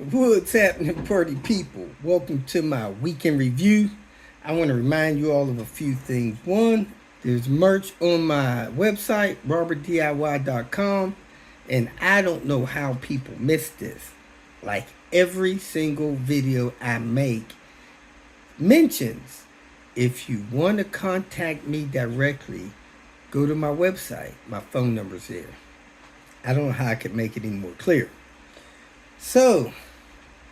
What's happening, party people? Welcome to my weekend review. I want to remind you all of a few things. One, there's merch on my website, robertdiy.com, and I don't know how people miss this. Like every single video I make mentions, if you want to contact me directly, go to my website. My phone number's there. I don't know how I could make it any more clear. So,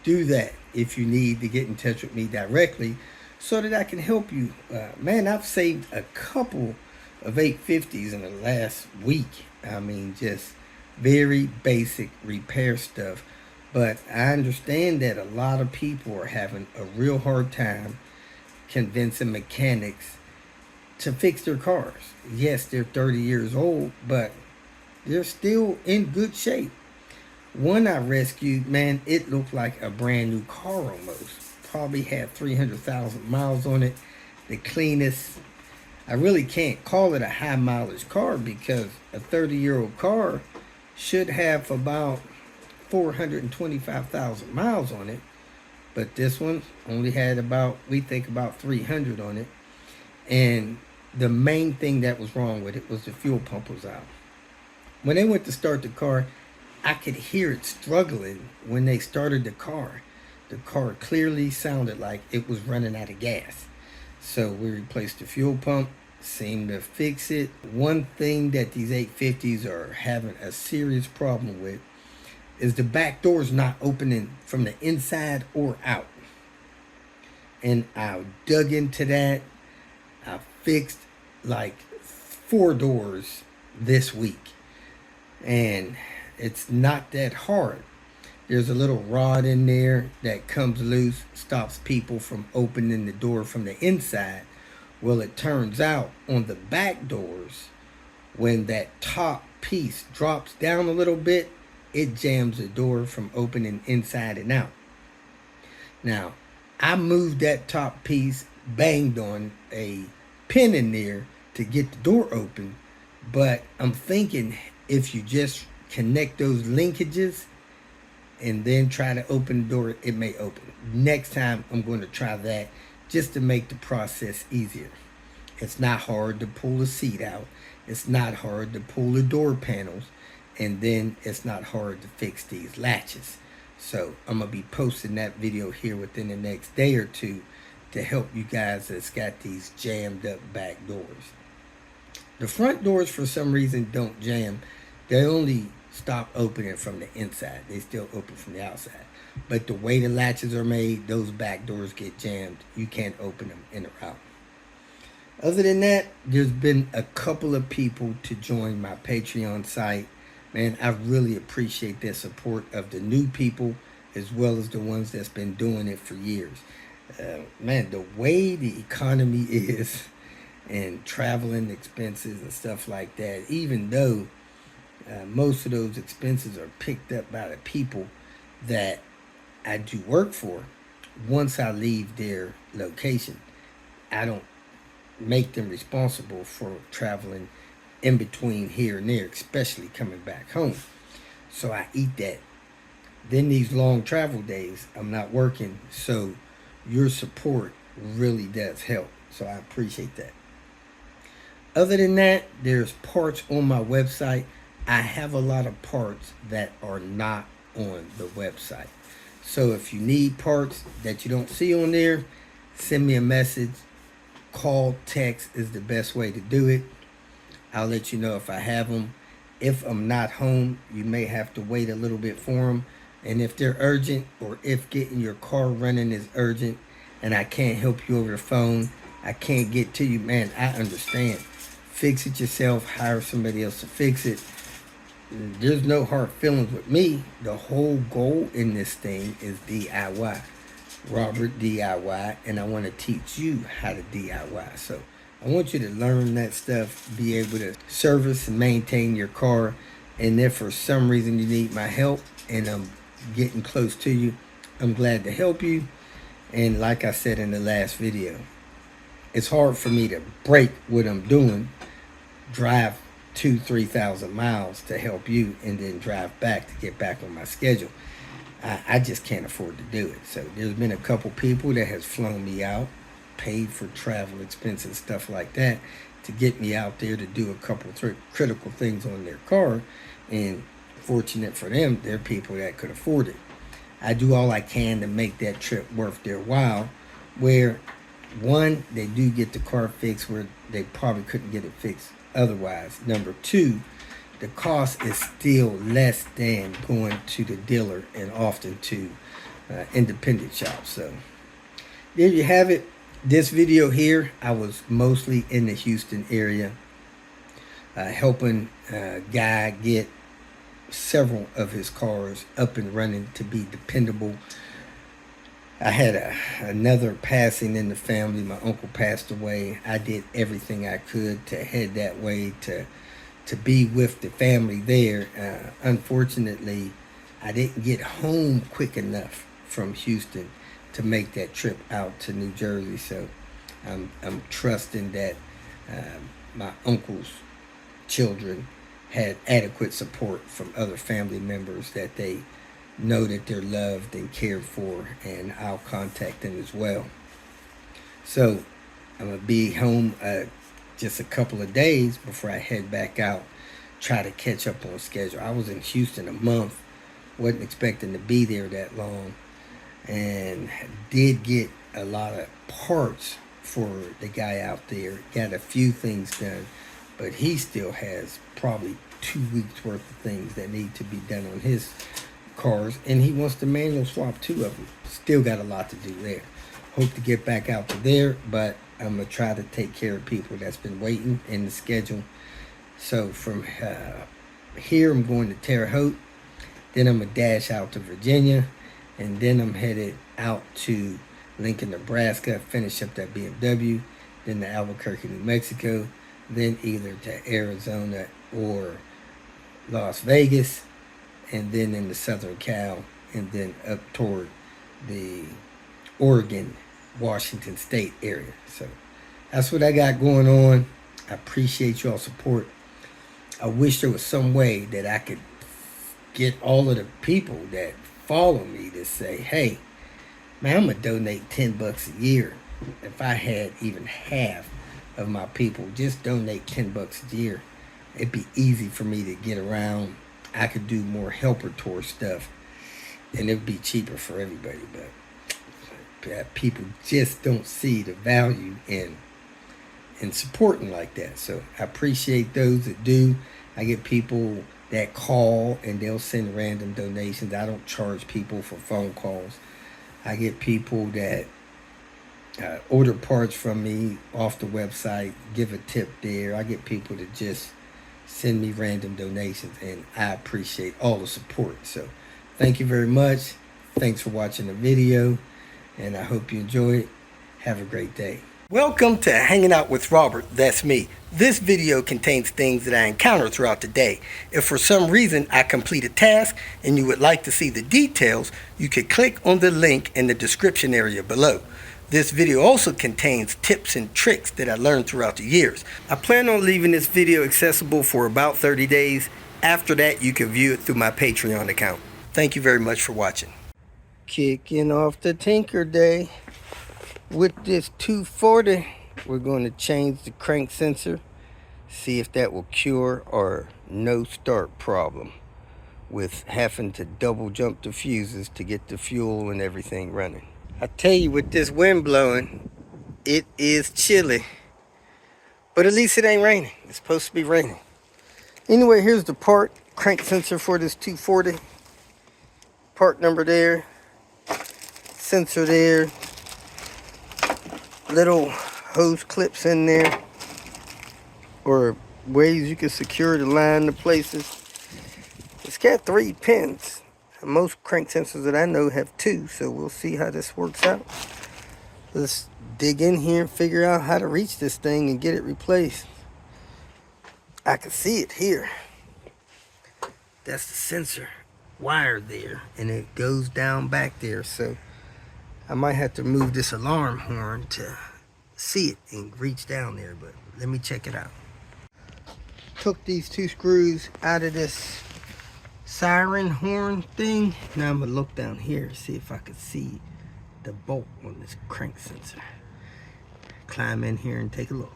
do that if you need to get in touch with me directly so that I can help you. Man, I've saved a couple of 850s in the last week. I mean, just very basic repair stuff. But I understand that a lot of people are having a real hard time convincing mechanics to fix their cars. Yes, they're 30 years old, but they're still in good shape. One I rescued, man, it looked like a brand new car almost. Probably had 300,000 miles on it. The cleanest. I really can't call it a high mileage car because a 30-year-old car should have about 425,000 miles on it. But this one only had we think about 300 on it. And the main thing that was wrong with it was the fuel pump was out. When they went to start the car, I could hear it struggling when they started the car. The car clearly sounded like it was running out of gas. So we replaced the fuel pump, seemed to fix it. One thing that these 850s are having a serious problem with is the back door's not opening from the inside or out. And I dug into that. I fixed like 4 doors this week. And it's not that hard. There's a little rod in there that comes loose, stops people from opening the door from the inside. Well, it turns out on the back doors, when that top piece drops down a little bit, it jams the door from opening inside and out. Now, I moved that top piece, banged on a pin in there to get the door open, but I'm thinking if you just connect those linkages and then try to open the door, it may open. Next time I'm going to try that just to make the process easier. It's not hard to pull the seat out. It's not hard to pull the door panels. And then it's not hard to fix these latches. So I'm going to be posting that video here within the next day or two to help you guys that's got these jammed up back doors. The front doors for some reason don't jam. They only stop opening from the inside. They still open from the outside. But the way the latches are made, those back doors get jammed. You can't open them in or out. Other than that, there's been a couple of people to join my Patreon site. Man, I really appreciate their support of the new people as well as the ones that's been doing it for years. Man, the way the economy is and traveling expenses and stuff like that, even though most of those expenses are picked up by the people that I do work for. Once I leave their location, I don't make them responsible for traveling in between here and there, especially coming back home. So I eat that. Then these long travel days, I'm not working. So your support really does help. So I appreciate that. Other than that, there's parts on my website. I have a lot of parts that are not on the website. So if you need parts that you don't see on there, send me a message. Call, text is the best way to do it. I'll let you know if I have them. If I'm not home, you may have to wait a little bit for them. And if they're urgent, or if getting your car running is urgent and I can't help you over the phone, I can't get to you, man, I understand. Fix it yourself. Hire somebody else to fix it. There's no hard feelings with me. The whole goal in this thing is DIY. Robert DIY, and I want to teach you how to DIY. So I want you to learn that stuff, be able to service and maintain your car. And if for some reason you need my help and I'm getting close to you, I'm glad to help you. And like I said in the last video, it's hard for me to break what I'm doing, drive 2,000-3,000 miles to help you, and then drive back to get back on my schedule. I just can't afford to do it. So there's been a couple people that has flown me out, paid for travel expenses, stuff like that, to get me out there to do a couple critical things on their car. And fortunate for them, they're people that could afford it. I do all I can to make that trip worth their while, where one, they do get the car fixed where they probably couldn't get it fixed otherwise. Number two, the cost is still less than going to the dealer and often to independent shops. So there you have it. This video here, I was mostly in the Houston area, helping a guy get several of his cars up and running to be dependable. I had another passing in the family. My uncle passed away. I did everything I could to head that way to be with the family there. Unfortunately, I didn't get home quick enough from Houston to make that trip out to New Jersey. So I'm trusting that my uncle's children had adequate support from other family members, that they know that they're loved and cared for, and I'll contact them as well. So I'm gonna be home just a couple of days before I head back out, try to catch up on schedule. I was in Houston a month, wasn't expecting to be there that long, and did get a lot of parts for the guy out there. Got a few things done, but he still has probably 2 weeks worth of things that need to be done on his cars, and he wants to manual swap 2 of them. Still got a lot to do there. Hope to get back out to there, but I'm gonna try to take care of people that's been waiting in the schedule. So from here, I'm going to Terre Haute, then I'm gonna dash out to Virginia, and then I'm headed out to Lincoln, Nebraska, finish up that BMW, then to Albuquerque, New Mexico, then either to Arizona or Las Vegas, and then in the Southern Cal, and then up toward the Oregon, Washington State area. So that's what I got going on. I appreciate y'all's support. I wish there was some way that I could get all of the people that follow me to say, hey, man, I'm gonna donate $10 a year. If I had even half of my people just donate $10 a year, it'd be easy for me to get around. I could do more helper tour stuff, and it'd be cheaper for everybody. But people just don't see the value in supporting like that. So I appreciate those that do. I get people that call and they'll send random donations. I don't charge people for phone calls. I get people that order parts from me off the website, give a tip there. I get people that just send me random donations, and I appreciate all the support. So thank you very much. Thanks for watching the video, and I hope you enjoy it. Have a great day. Welcome to Hanging Out with Robert. That's me. This video contains things that I encounter throughout the day. If for some reason I complete a task and you would like to see the details, you could click on the link in the description area below. This video also contains tips and tricks that I learned throughout the years. I plan on leaving this video accessible for about 30 days. After that, you can view it through my Patreon account. Thank you very much for watching. Kicking off the Tinker Day. With this 240, we're going to change the crank sensor, see if that will cure our no start problem with having to double jump the fuses to get the fuel and everything running. I tell you, with this wind blowing, it is chilly, but at least it ain't raining. It's supposed to be raining. Anyway, here's the part, crank sensor for this 240. Part number there, sensor there, little hose clips in there, or ways you can secure the line to places. It's got 3 pins. Most crank sensors that I know have 2, so we'll see how this works out. Let's dig in here and figure out how to reach this thing and get it replaced. I can see it here. That's the sensor wire there, and it goes down back there, so I might have to move this alarm horn to see it and reach down there, but let me check it out. Took these 2 screws out of this siren horn thing. Now I'm gonna look down here, see if I can see the bolt on this crank sensor. Climb in here and take a look.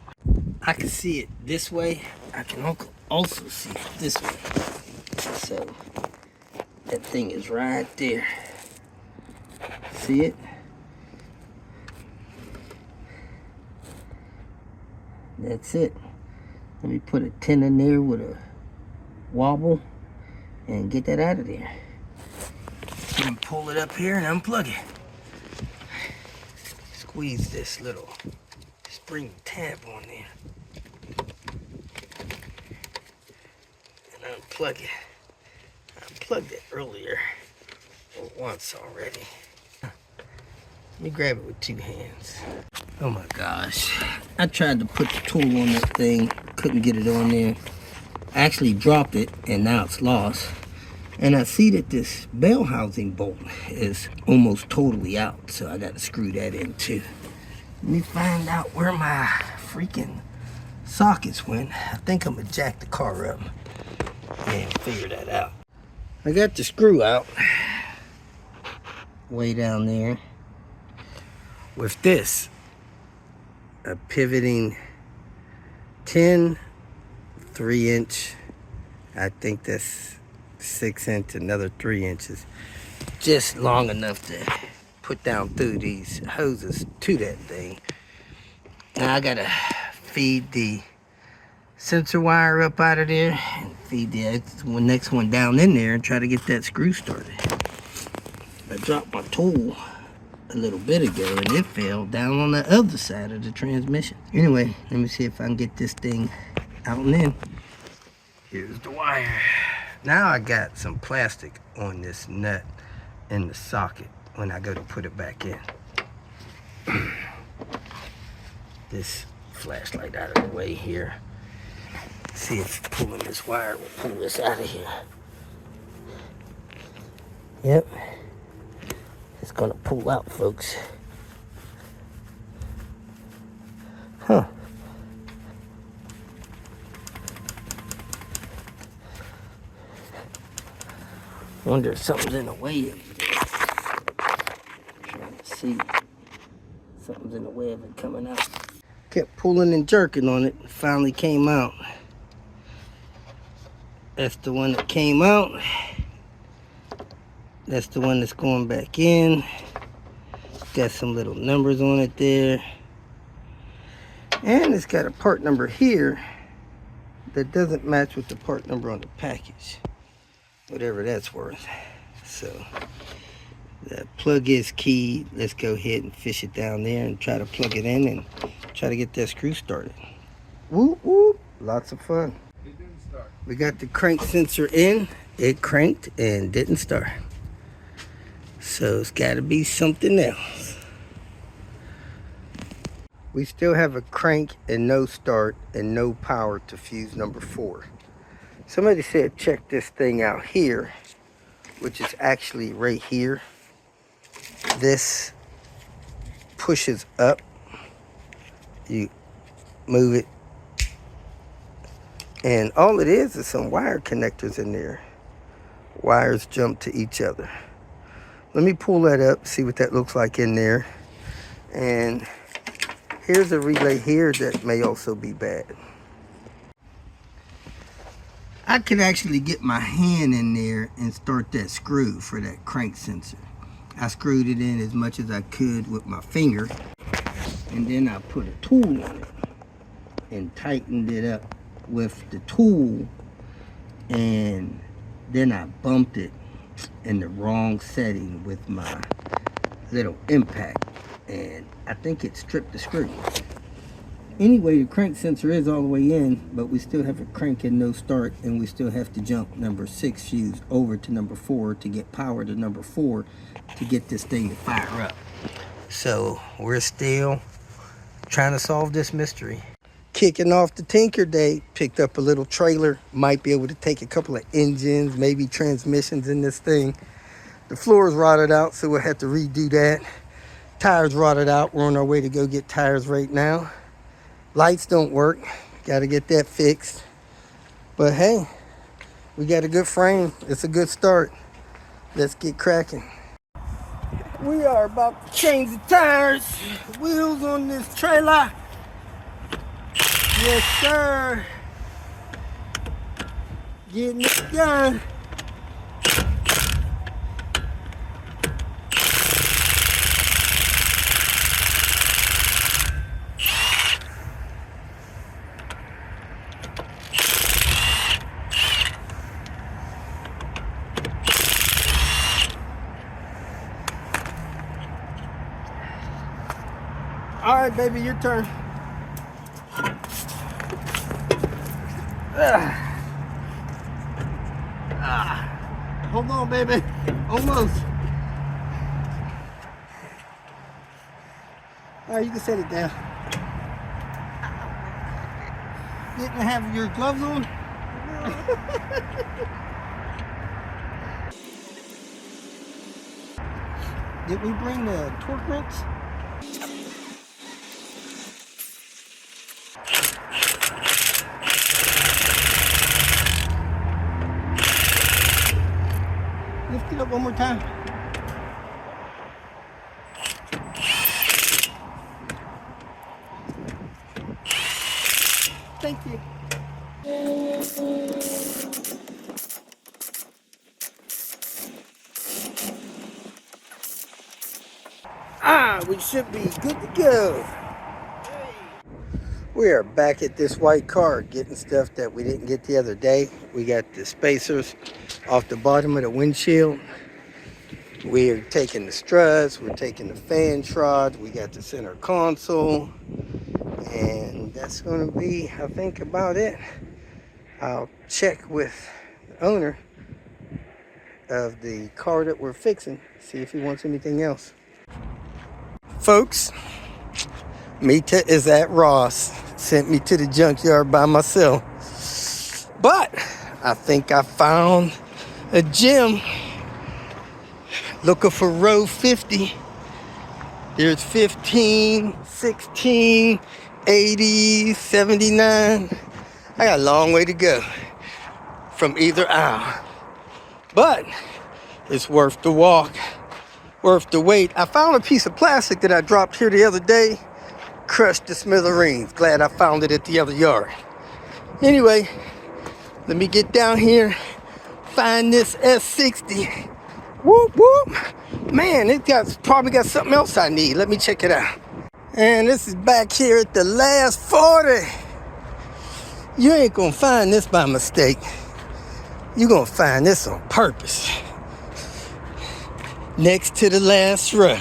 I can see it this way. I can also see it this way. So that thing is right there. See it? That's it. Let me put a 10 in there with a wobble and get that out of there. And pull it up here and unplug it. Squeeze this little spring tab on there. And unplug it. I unplugged it earlier, or once already. Let me grab it with 2 hands. Oh my gosh. I tried to put the tool on that thing, couldn't get it on there. I actually dropped it and now it's lost. And I see that this bell housing bolt is almost totally out, so I gotta screw that in too. Let me find out where my freaking sockets went. I think I'm gonna jack the car up and figure that out. I got the screw out way down there. With this, a pivoting 10 3-inch, I think that's 6-inch, another 3 inches, just long enough to put down through these hoses to that thing. Now I gotta feed the sensor wire up out of there and feed the next one down in there and try to get that screw started. I dropped my tool a little bit ago and it fell down on the other side of the transmission. Anyway, let me see if I can get this thing out and in. Here's the wire. Now I got some plastic on this nut in the socket when I go to put it back in. This flashlight out of the way here. See if pulling this wire will pull this out of here. Yep. It's gonna pull out, folks. Huh. Wonder if something's in the way of it. Trying to see. Something's in the way of it coming out. Kept pulling and jerking on it. Finally came out. That's the one that came out. That's the one that's going back in. Got some little numbers on it there. And it's got a part number here that doesn't match with the part number on the package. Whatever that's worth. So the plug is key. Let's go ahead and fish it down there and try to plug it in and try to get that screw started. Whoop whoop. Lots of fun. It didn't start. We got the crank sensor in. It cranked and didn't start. So it's got to be something else. We still have a crank and no start and no power to fuse number 4. Somebody said check this thing out here, which is actually right here. This pushes up. You move it. And all it is some wire connectors in there. Wires jump to each other. Let me pull that up, see what that looks like in there. And here's a relay here that may also be bad. I could actually get my hand in there and start that screw for that crank sensor. I screwed it in as much as I could with my finger. And then I put a tool on it and tightened it up with the tool. And then I bumped it in the wrong setting with my little impact, and I think it stripped the screw. Anyway, the crank sensor is all the way in, but we still have a crank and no start, and we still have to jump number 6 fuse over to number 4 to get power to number 4 to get this thing to fire up. So we're still trying to solve this mystery. Kicking off the Tinker Day, picked up a little trailer. Might be able to take a couple of engines, maybe transmissions in this thing. The floor is rotted out, so we'll have to redo that. Tires rotted out. We're on our way to go get tires right now. Lights don't work. Got to get that fixed. But hey, We got a good frame. It's a good start. Let's get cracking. We are about to change the tires, wheels on this trailer. Yes, sir. Getting it done. All right, baby, your turn. Hold on, baby. Almost. All right, you can set it down. Didn't have your gloves on? Did we bring the torque wrench? Lift it up one more time. Thank you. We should be good to go. We are back at this white car getting stuff that we didn't get the other day. We got the spacers off the bottom of the windshield. We're taking the struts, we're taking the fan shroud, we got the center console, and that's gonna be, I think, about it. I'll check with the owner of the car that we're fixing, see if he wants anything else. Folks, Mita is at Ross. Sent me to the junkyard by myself. But I think I found a gem. Looking for row 50. There's 15, 16, 80, 79. I got a long way to go from either aisle. But it's worth the walk, worth the wait. I found a piece of plastic that I dropped here the other day. Crushed to smithereens. Glad I found it at the other yard. Anyway, let me get down here, find this S60. Whoop, whoop. Man, it probably got something else I need. Let me check it out. And this is back here at the last 40. You ain't gonna find this by mistake. You're gonna find this on purpose. Next to the last row.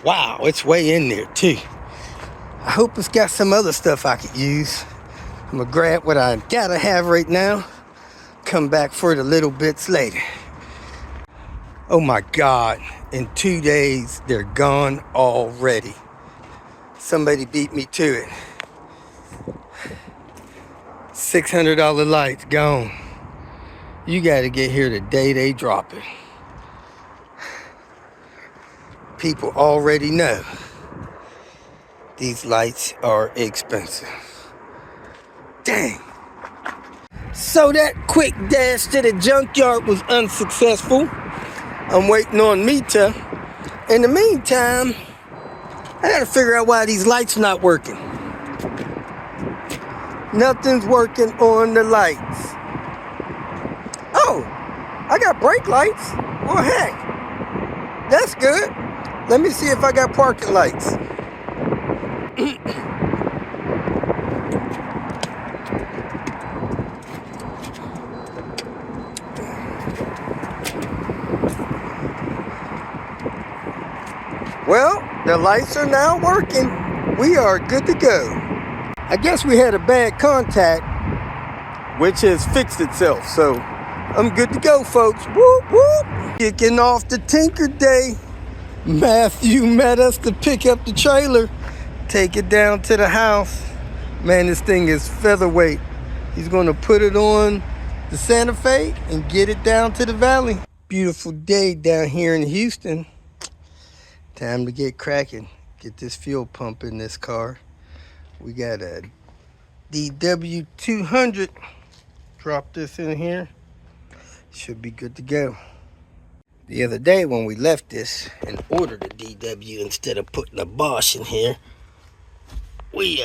Wow, it's way in there too. I hope it's got some other stuff I could use. I'm gonna grab what I gotta have right now. Come back for the little bits later. Oh my God, in 2 days, they're gone already. Somebody beat me to it. $600 lights gone. You gotta get here the day they drop it. People already know these lights are expensive. Dang. So that quick dash to the junkyard was unsuccessful. I'm waiting on Mita. In the meantime, I gotta figure out why these lights not working. Nothing's working on the lights. Oh, I got brake lights. Well, heck, that's good. Let me see if I got parking lights. Well, the lights are now working. We are good to go. I guess we had a bad contact, which has fixed itself. So I'm good to go, folks. Whoop, whoop. Kicking off the Tinker Day. Matthew met us to pick up the trailer, take it down to the house. Man, this thing is featherweight. He's gonna put it on the Santa Fe and get it down to the valley. Beautiful day down here in Houston. Time to get cracking. Get this fuel pump in this car. We got a DW200 drop this in here. Should be good to go. The other day when we left this and ordered a DW instead of putting a Bosch in here, we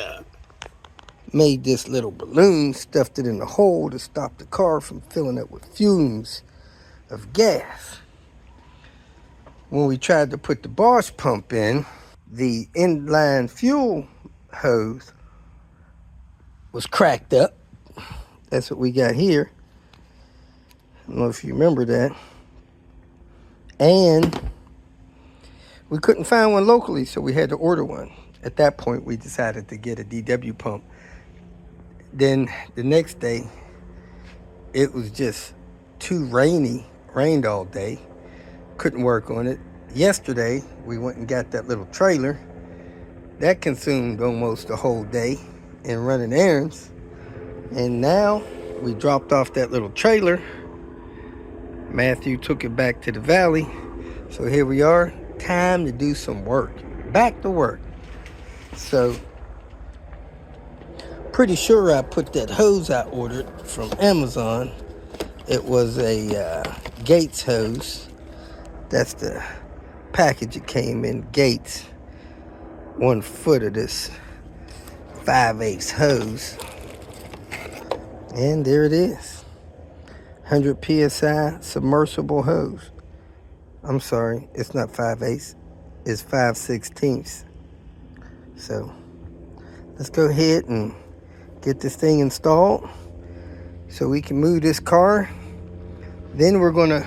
made this little balloon, stuffed it in the hole to stop the car from filling up with fumes of gas. When we tried to put the Bosch pump in, the inline fuel hose was cracked up. That's what we got here. I don't know if you remember that. And we couldn't find one locally, so we had to order one. At that point, we decided to get a DW pump. Then the next day, it was just too rainy. Rained all day. Couldn't work on it. Yesterday, we went and got that little trailer. That consumed almost a whole day in running errands. And now, we dropped off that little trailer. Matthew took it back to the valley. So here we are. Time to do some work. Back to work. So, pretty sure I put that hose I ordered from Amazon. It was a Gates hose. That's the package it came in. Gates. 1 foot of this 5/8 hose. And there it is. 100 PSI submersible hose. I'm sorry, it's not 5/8. It's 5/16. So, let's go ahead and get this thing installed so we can move this car. Then we're going to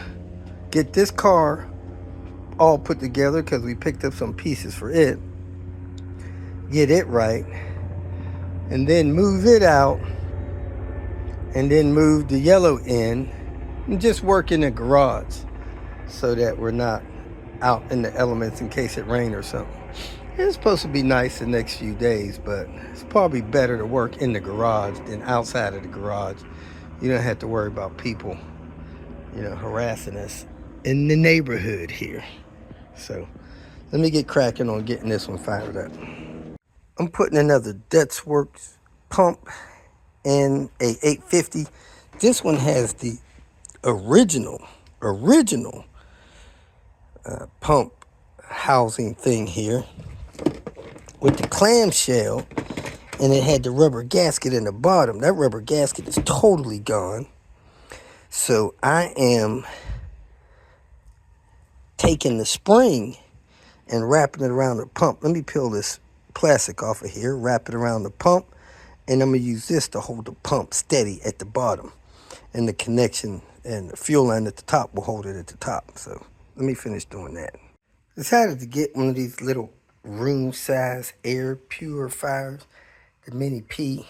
get this car all put together because we picked up some pieces for it. Get it right. And then move it out. And then move the yellow in. And just work in the garage so that we're not out in the elements in case it rains or something. It's supposed to be nice the next few days, but it's probably better to work in the garage than outside of the garage. You don't have to worry about people, harassing us in the neighborhood here. So let me get cracking on getting this one fired up. I'm putting another Dutch Works pump in a 850. This one has the original pump housing thing here with the clamshell, and it had the rubber gasket in the bottom. That rubber gasket is totally gone. So I am taking the spring and wrapping it around the pump. Let me peel this plastic off of here, wrap it around the pump, and I'm going to use this to hold the pump steady at the bottom. And the connection and the fuel line at the top will hold it at the top. So let me finish doing that. Decided to get one of these little room size air purifiers, the Mini P.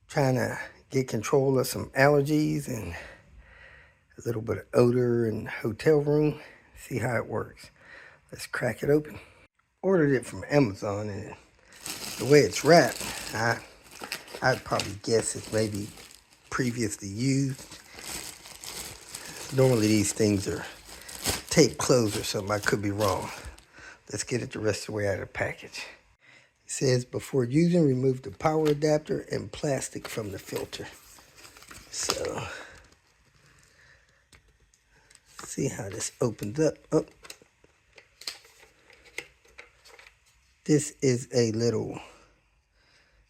Trying to get control of some allergies and a little bit of odor in the hotel room. See how it works. Let's crack it open. Ordered it from Amazon, and the way it's wrapped, I'd probably guess it's maybe previously used. Normally these things are tape closed or something. I could be wrong. Let's get it the rest of the way out of the package. It says, before using, remove the power adapter and plastic from the filter. So, see how this opens up. Oh. This is a little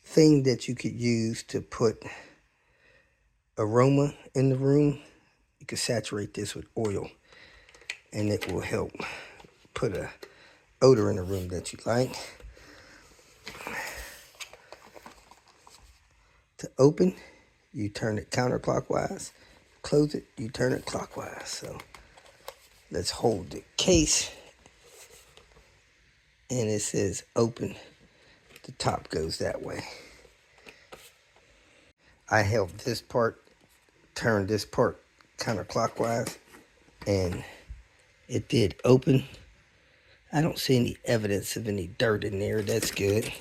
thing that you could use to put aroma in the room. You can saturate this with oil, and it will help put a odor in the room that you like. To open, you turn it counterclockwise. Close it, you turn it clockwise. So let's hold the case, and it says open. The top goes that way. I held this part, turned this part counterclockwise, and it did open. I don't see any evidence of any dirt in there. That's good.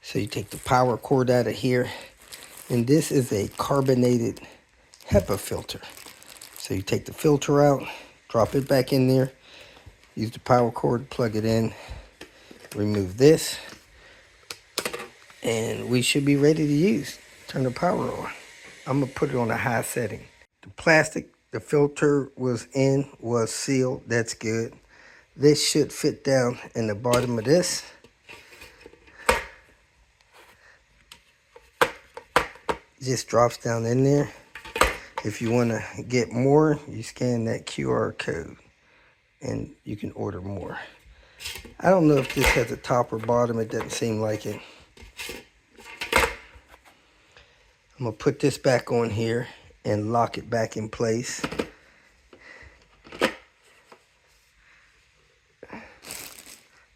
So you take the power cord out of here, and this is a carbonated HEPA filter. So you take the filter out, drop it back in there, use the power cord, plug it in, remove this, and we should be ready to use. Turn the power on. I'm gonna put it on a high setting. The plastic the filter was in was sealed. That's good. This should fit down in the bottom of this. Just drops down in there. If you want to get more, you scan that QR code and you can order more. I don't know if this has a top or bottom. It doesn't seem like it. I'm going to put this back on here and lock it back in place.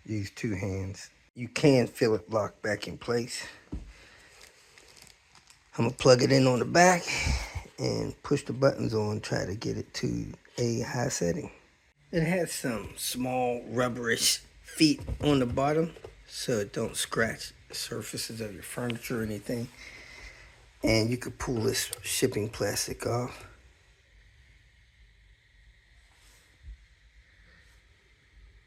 Use two hands. You can feel it locked back in place. I'm going to plug it in on the back and push the buttons on, try to get it to a high setting. It has some small rubberish feet on the bottom so it don't scratch the surfaces of your furniture or anything. And you could pull this shipping plastic off.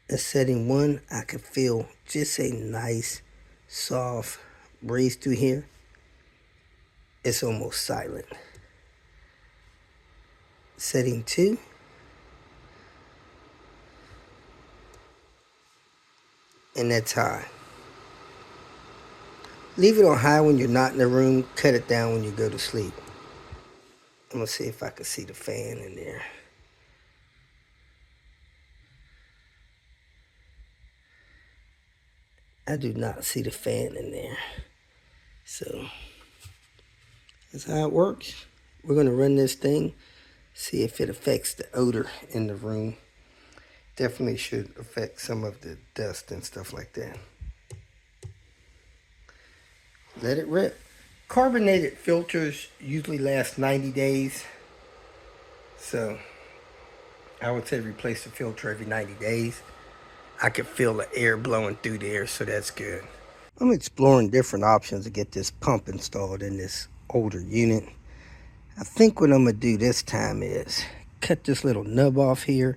At setting 1, I could feel just a nice, soft breeze through here. It's almost silent. Setting 2. And that's high. Leave it on high when you're not in the room. Cut it down when you go to sleep. I'm going to see if I can see the fan in there. I do not see the fan in there. So that's how it works. We're going to run this thing, see if it affects the odor in the room. Definitely should affect some of the dust and stuff like that. Let it rip. Carbonated filters usually last 90 days. So I would say replace the filter every 90 days. I could feel the air blowing through there, so that's good. I'm exploring different options to get this pump installed in this older unit. I think what I'm going to do this time is cut this little nub off here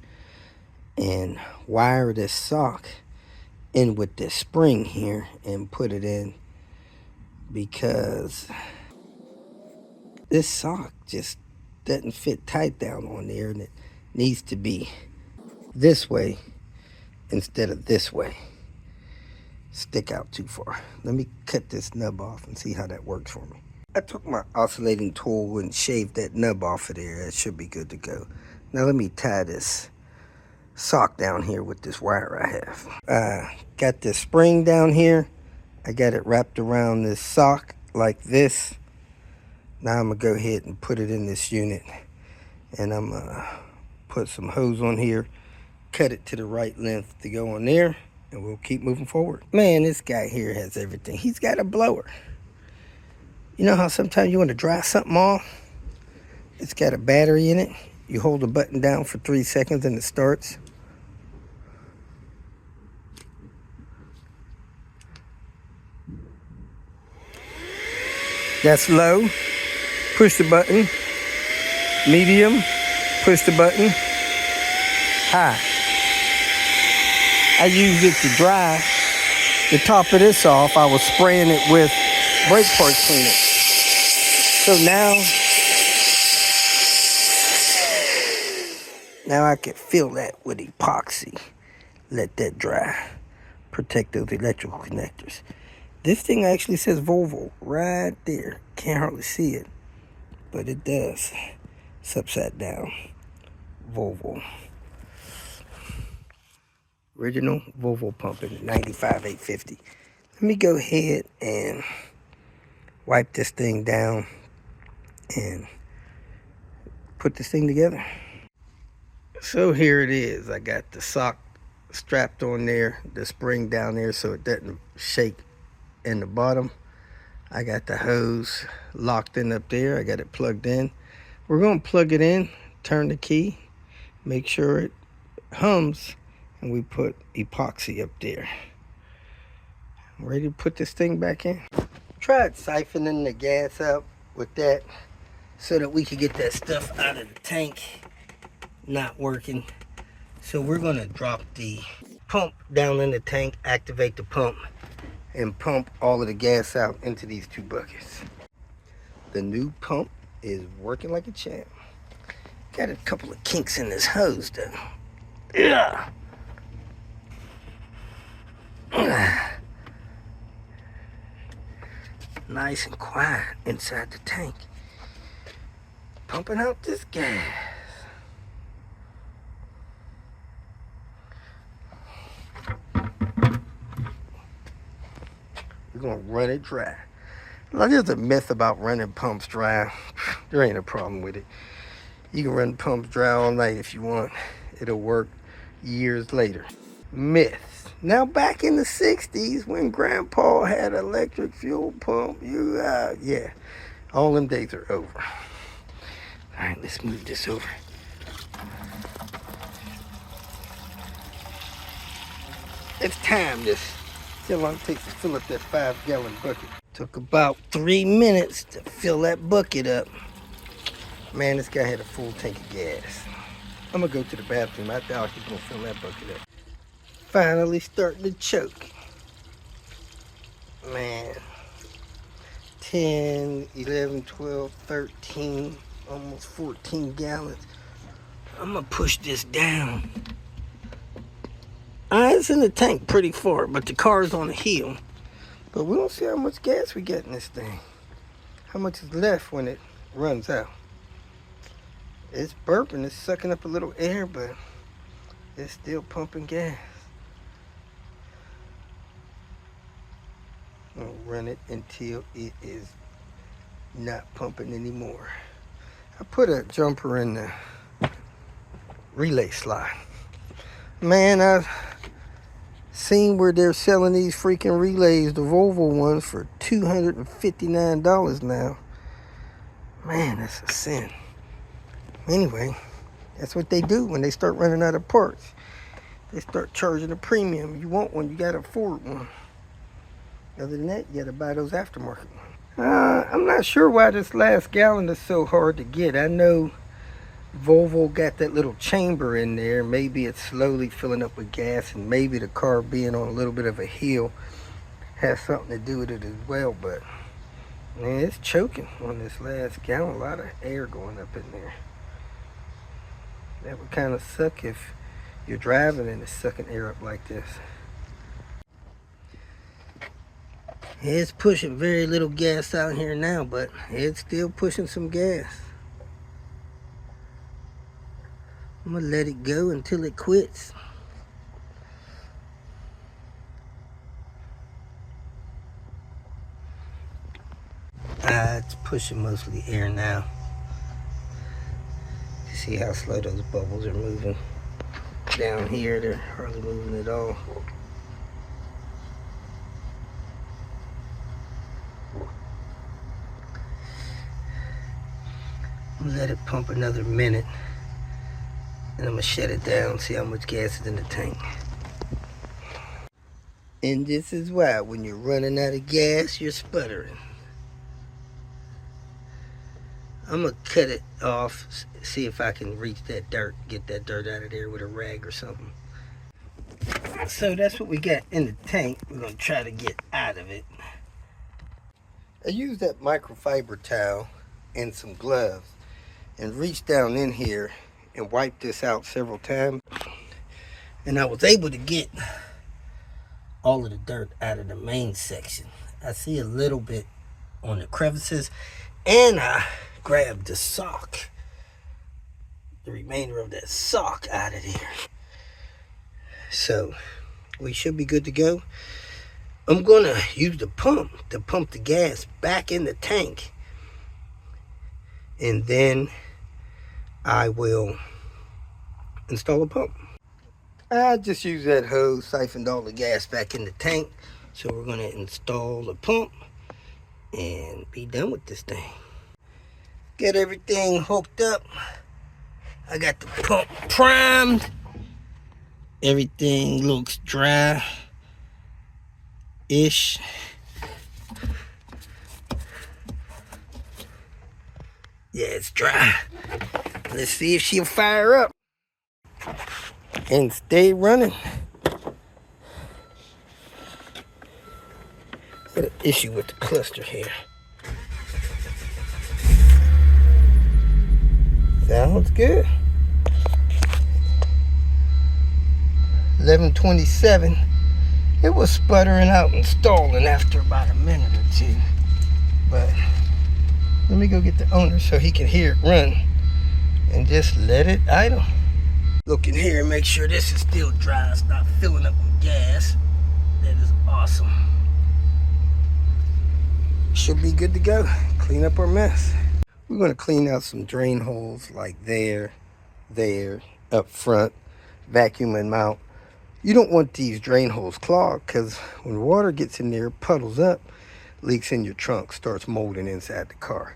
and wire this sock in with this spring here and put it in, because this sock just doesn't fit tight down on there, and it needs to be this way instead of this way. Stick out too far. Let me cut this nub off and see how that works for me. I took my oscillating tool and shaved that nub off of there. That should be good to go. Now let me tie this sock down here with this wire I have. Got this spring down here. I got it wrapped around this sock like this. Now I'm gonna go ahead and put it in this unit, and I'm gonna put some hose on here, cut it to the right length to go on there, and we'll keep moving forward. Man, this guy here has everything. He's got a blower. You know how sometimes you want to dry something off? It's got a battery in it. You hold the button down for 3 seconds and it starts. That's low. Push the button. Medium. Push the button. High. I used it to dry the top of this off. I was spraying it with brake part cleaner. So now I can fill that with epoxy. Let that dry. Protect those electrical connectors. This thing actually says Volvo right there. Can't hardly see it, but it does. It's upside down. Volvo. Original Volvo pump in 95-850. Let me go ahead and wipe this thing down and put this thing together. So here it is. I got the sock strapped on there, the spring down there so it doesn't shake in the bottom. I got the hose locked in up there. I got it plugged in. We're going to plug it in, turn the key, make sure it hums, and we put epoxy up there. I'm ready to put this thing back in. Tried siphoning the gas out with that so that we could get that stuff out of the tank. Not working. So we're going to drop the pump down in the tank, activate the pump, and pump all of the gas out into these 2 buckets. The new pump is working like a champ. Got a couple of kinks in this hose though. Yeah. Nice and quiet inside the tank. Pumping out this gas. We're gonna run it dry. Now, there's a myth about running pumps dry. There ain't a problem with it. You can run pumps dry all night if you want. It'll work years later. Myths. Now, back in the 60s when Grandpa had an electric fuel pump, yeah, all them days are over. All right, let's move this over. It's time this. See how long it takes to fill up that 5-gallon bucket. Took about 3 minutes to fill that bucket up. Man, this guy had a full tank of gas. I'm gonna go to the bathroom. I doubt he's gonna fill that bucket up. Finally starting to choke. Man. 10, 11, 12, 13, almost 14 gallons. I'm gonna push this down. It's in the tank pretty far, but the car's on the hill. But we don't see how much gas we get in this thing. How much is left when it runs out. It's burping, it's sucking up a little air, but it's still pumping gas. I'll run it until it is not pumping anymore. I put a jumper in the relay slot. Man, I've seen where they're selling these freaking relays, the Volvo ones, for $259 now. Man, that's a sin. Anyway, that's what they do when they start running out of parts. They start charging a premium. You want one, you gotta afford one. Other than that, you gotta buy those aftermarket ones. I'm not sure why this last gallon is so hard to get. I know Volvo got that little chamber in there. Maybe it's slowly filling up with gas, and maybe the car being on a little bit of a hill has something to do with it as well. But man, it's choking on this last gallon. A lot of air going up in there. That would kind of suck if you're driving and it's sucking air up like this. It's pushing very little gas out here now, but it's still pushing some gas. I'm gonna let it go until it quits. It's pushing mostly air now. You see how slow those bubbles are moving? Down here, they're hardly moving at all. I'm gonna let it pump another minute. And I'm gonna shut it down, see how much gas is in the tank. And this is why when you're running out of gas, you're sputtering. I'm gonna cut it off, see if I can reach that dirt, get that dirt out of there with a rag or something. So that's what we got in the tank. We're gonna try to get out of it. I used that microfiber towel and some gloves and reached down in here and wiped this out several times. And I was able to get all of the dirt out of the main section. I see a little bit on the crevices, and I grabbed the sock, the remainder of that sock out of there. So we should be good to go. I'm gonna use the pump to pump the gas back in the tank, and then I will install a pump. I just used that hose, siphoned all the gas back in the tank. So we're gonna install the pump and be done with this thing. Get everything hooked up. I got the pump primed. Everything looks dry-ish. Yeah, it's dry. Let's see if she'll fire up and stay running. Got an issue with the cluster here. Sounds good. 11:27. It was sputtering out and stalling after about a minute or two. But let me go get the owner so he can hear it run and just let it idle. Look in here and make sure this is still dry. It's not filling up with gas. That is awesome. Should be good to go. Clean up our mess. We're going to clean out some drain holes like there, up front, vacuum them out. You don't want these drain holes clogged because when water gets in there, puddles up, leaks in your trunk, starts molding inside the car.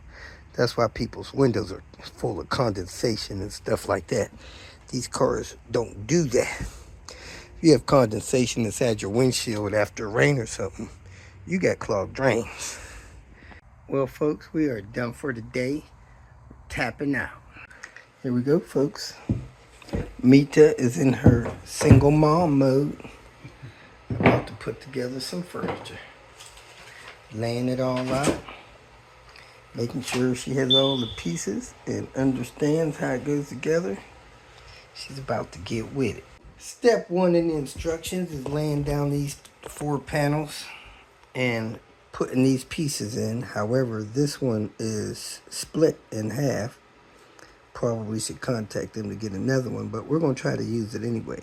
That's why people's windows are full of condensation and stuff like that. These cars don't do that. If you have condensation inside your windshield after rain or something, you got clogged drains. Well, folks, we are done for the day. Tapping out. Here we go, folks. Mita is in her single mom mode. About to put together some furniture. Laying it all out. Making sure she has all the pieces and understands how it goes together. She's about to get with it. Step 1 in the instructions is laying down these 4 panels and putting these pieces in. However, this one is split in half. Probably should contact them to get another one, but we're going to try to use it anyway.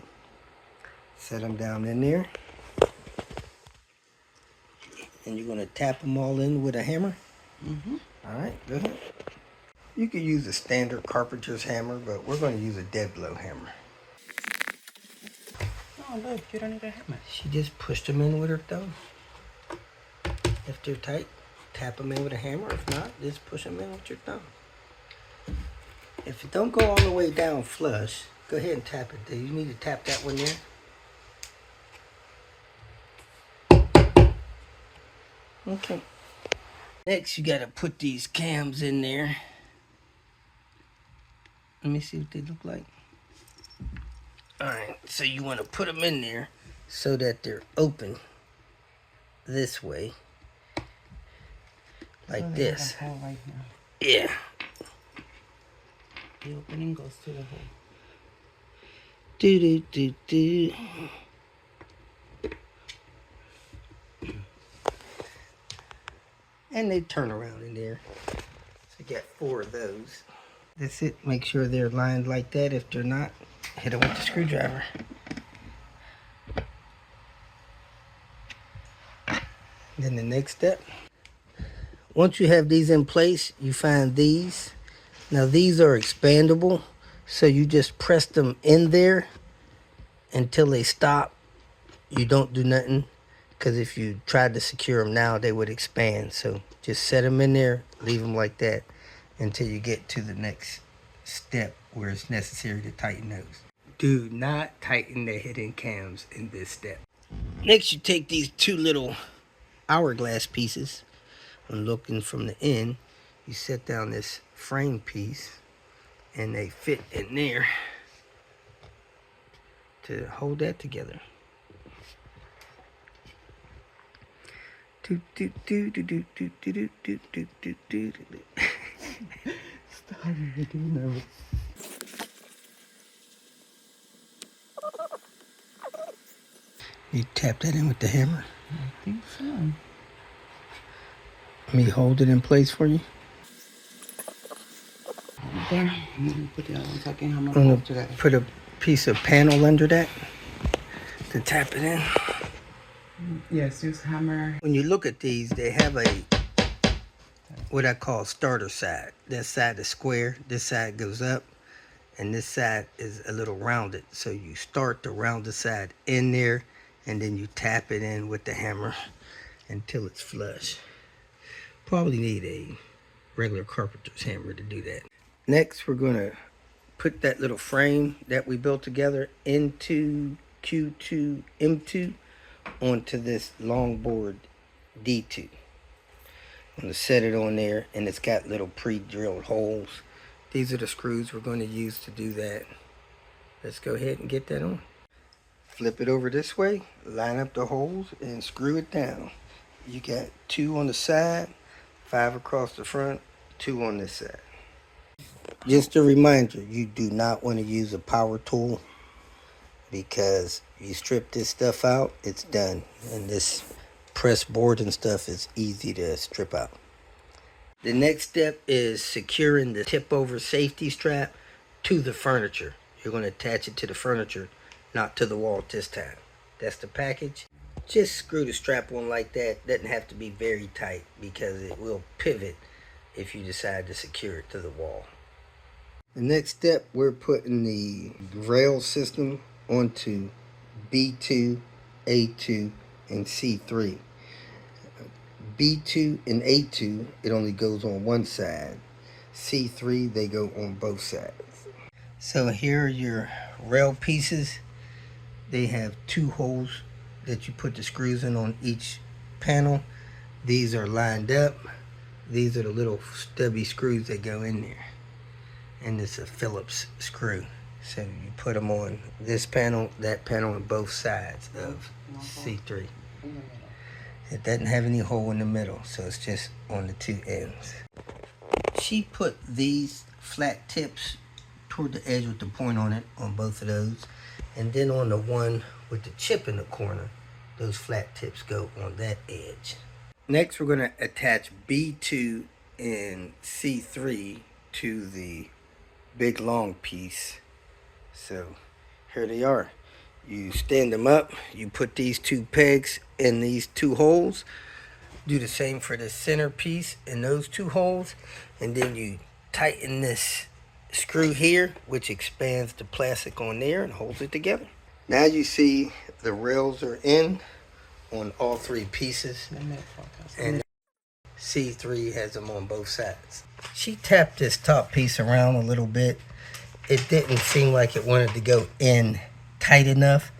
Set them down in there. And you're going to tap them all in with a hammer? Mm-hmm. All right, go ahead. You could use a standard carpenter's hammer, but we're going to use a dead blow hammer. Oh, look, you don't need a hammer. She just pushed them in with her thumb. If they're tight, tap them in with a hammer. If not, just push them in with your thumb. If it don't go all the way down flush, go ahead and tap it. Do you need to tap that one there? Okay. Next, you got to put these cams in there. Let me see what they look like. Alright, so you want to put them in there so that they're open this way. Like so this. Right now. Yeah. The opening goes to the hole. Do do do do. And they turn around in there. So you got 4 of those. That's it. Make sure they're lined like that. If they're not, hit them with the screwdriver. Then the next step. Once you have these in place, you find these. Now these are expandable, so you just press them in there until they stop. You don't do nothing, because if you tried to secure them now, they would expand. So just set them in there, leave them like that until you get to the next step where it's necessary to tighten those. Do not tighten the hidden cams in this step. Next, you take these 2 little hourglass pieces. And looking from the end, you set down this frame piece and they fit in there to hold that together. Stop, you're making me nervous. You tap that in with the hammer? I think so. Let me hold it in place for you. There. I'm going to put the other one so I can hammer I'm going both to together. put a piece of panel under that to tap it in. Yes, use hammer. When you look at these, they have a what I call starter side. That side is square, this side goes up, and this side is a little rounded. So you start the rounded side in there, and then you tap it in with the hammer until it's flush. Probably need a regular carpenter's hammer to do that. Next, we're going to put that little frame that we built together into Q2 M2 onto this long board D2. I'm going to set it on there, and it's got little pre-drilled holes. These are the screws we're going to use to do that. Let's go ahead and get that on. Flip it over this way, line up the holes, and screw it down. You got 2 on the side, 5 across the front, 2 on this side. Just a reminder, you do not want to use a power tool, because you strip this stuff out, it's done. And this press board and stuff is easy to strip out. The next step is securing the tip over safety strap to the furniture. You're going to attach it to the furniture, not to the wall this time. That's the package. Just screw the strap on like that. Doesn't have to be very tight because it will pivot if you decide to secure it to the wall. The next step, we're putting the rail system onto B2, A2, and C3. B2 and A2, it only goes on one side. C3, they go on both sides. So here are your rail pieces. They have 2 holes that you put the screws in on each panel. These are lined up. These are the little stubby screws that go in there. And it's a Phillips screw. So you put them on this panel, that panel, on both sides of C3. It doesn't have any hole in the middle, so it's just on the 2 ends. She put these flat tips toward the edge with the point on it on both of those. And then on the one with the chip in the corner, those flat tips go on that edge. Next, we're going to attach B2 and C3 to the big long piece. So here they are. You stand them up, you put these 2 pegs in these 2 holes, do the same for the center piece in those 2 holes, and then you tighten this screw here, which expands the plastic on there and holds it together. Now you see the rails are in on all 3 pieces, and C3 has them on both sides. She tapped this top piece around a little bit. It didn't seem like it wanted to go in tight enough,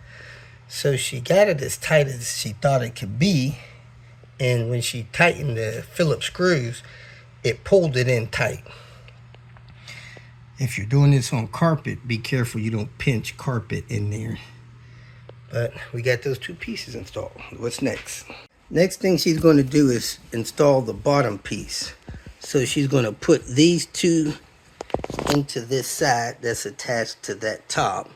so she got it as tight as she thought it could be, and when she tightened the Phillips screws, it pulled it in tight. If you're doing this on carpet, be careful you don't pinch carpet in there. But we got those 2 pieces installed. What's next? Next thing she's going to do is install the bottom piece. So she's going to put these 2 into this side that's attached to that top.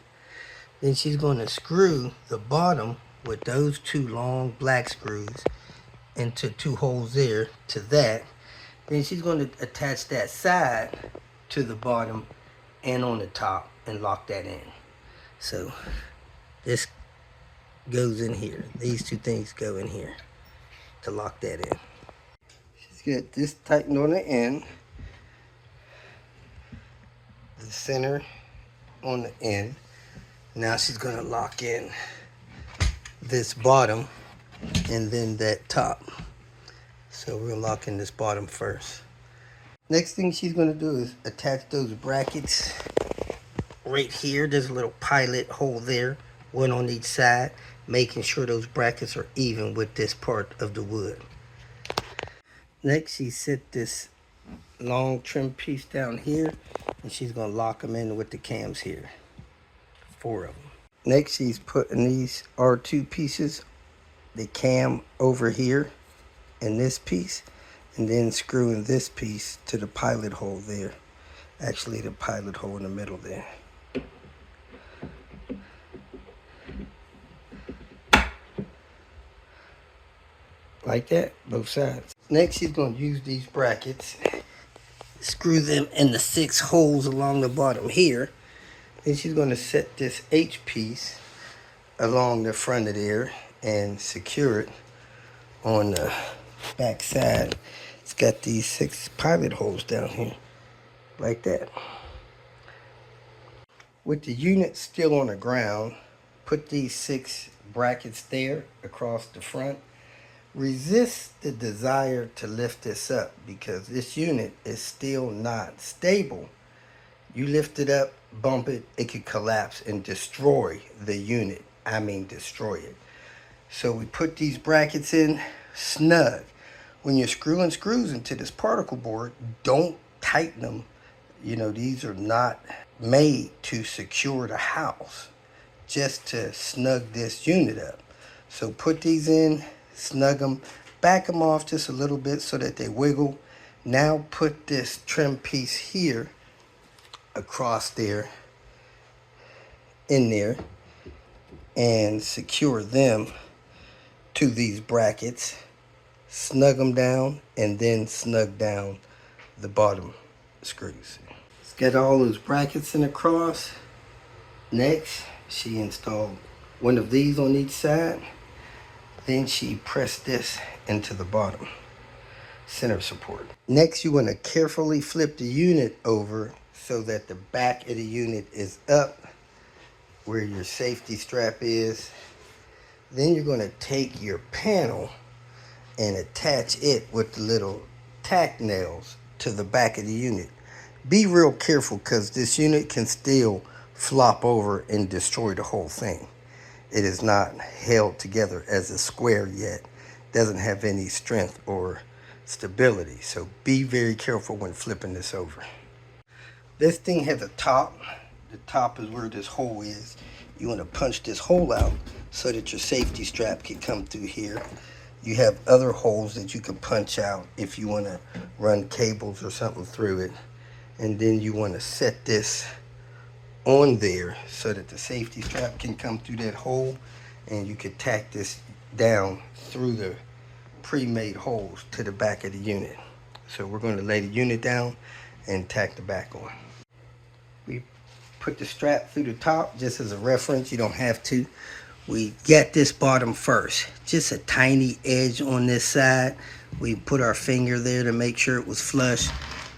Then she's going to screw the bottom with those 2 long black screws into 2 holes there to that. Then she's going to attach that side to the bottom and on the top and lock that in. So this goes in here. These 2 things go in here to lock that in. She's got this tightened on the end, the center on the end. Now she's going to lock in this bottom and then that top. So we're going to lock in this bottom first. Next thing she's going to do is attach those brackets right here. There's a little pilot hole there, one on each side, making sure those brackets are even with this part of the wood. Next, she set this long trim piece down here, and she's going to lock them in with the cams here. 4 of them. Next, she's putting these R2 pieces, the cam over here in this piece, and then screwing this piece to the pilot hole there. Actually, the pilot hole in the middle there. Like that, both sides. Next, she's going to use these brackets, screw them in the 6 holes along the bottom here. Then she's going to set this H piece along the front of there and secure it on the back side. It's got these 6 pilot holes down here, like that. With the unit still on the ground, put these 6 brackets there across the front. Resist the desire to lift this up because this unit is still not stable. You lift it up, bump it, it could collapse and destroy the unit. I mean destroy it. So we put these brackets in snug. When you're screwing screws into this particle board, don't tighten them. You know, these are not made to secure the house, just to snug this unit up. So put these in, snug them, back them off just a little bit so that they wiggle. Now put this trim piece here across there, in there, and secure them to these brackets, snug them down, and then snug down the bottom screws. It's got all those brackets in across. Next, she installed one of these on each side. Then she pressed this into the bottom center support. Next, you want to carefully flip the unit over so that the back of the unit is up where your safety strap is. Then you're going to take your panel and attach it with the little tack nails to the back of the unit. Be real careful because this unit can still flop over and destroy the whole thing. It is not held together as a square yet. Doesn't have any strength or stability. So be very careful when flipping this over. This thing has a top. The top is where this hole is. You want to punch this hole out so that your safety strap can come through here. You have other holes that you can punch out if you want to run cables or something through it. And then you want to set this on there so that the safety strap can come through that hole, and you can tack this down through the pre-made holes to the back of the unit. So we're going to lay the unit down and tack the back on. We put the strap through the top just as a reference. You don't have to. We got this bottom first, just a tiny edge on this side. We put our finger there to make sure it was flush.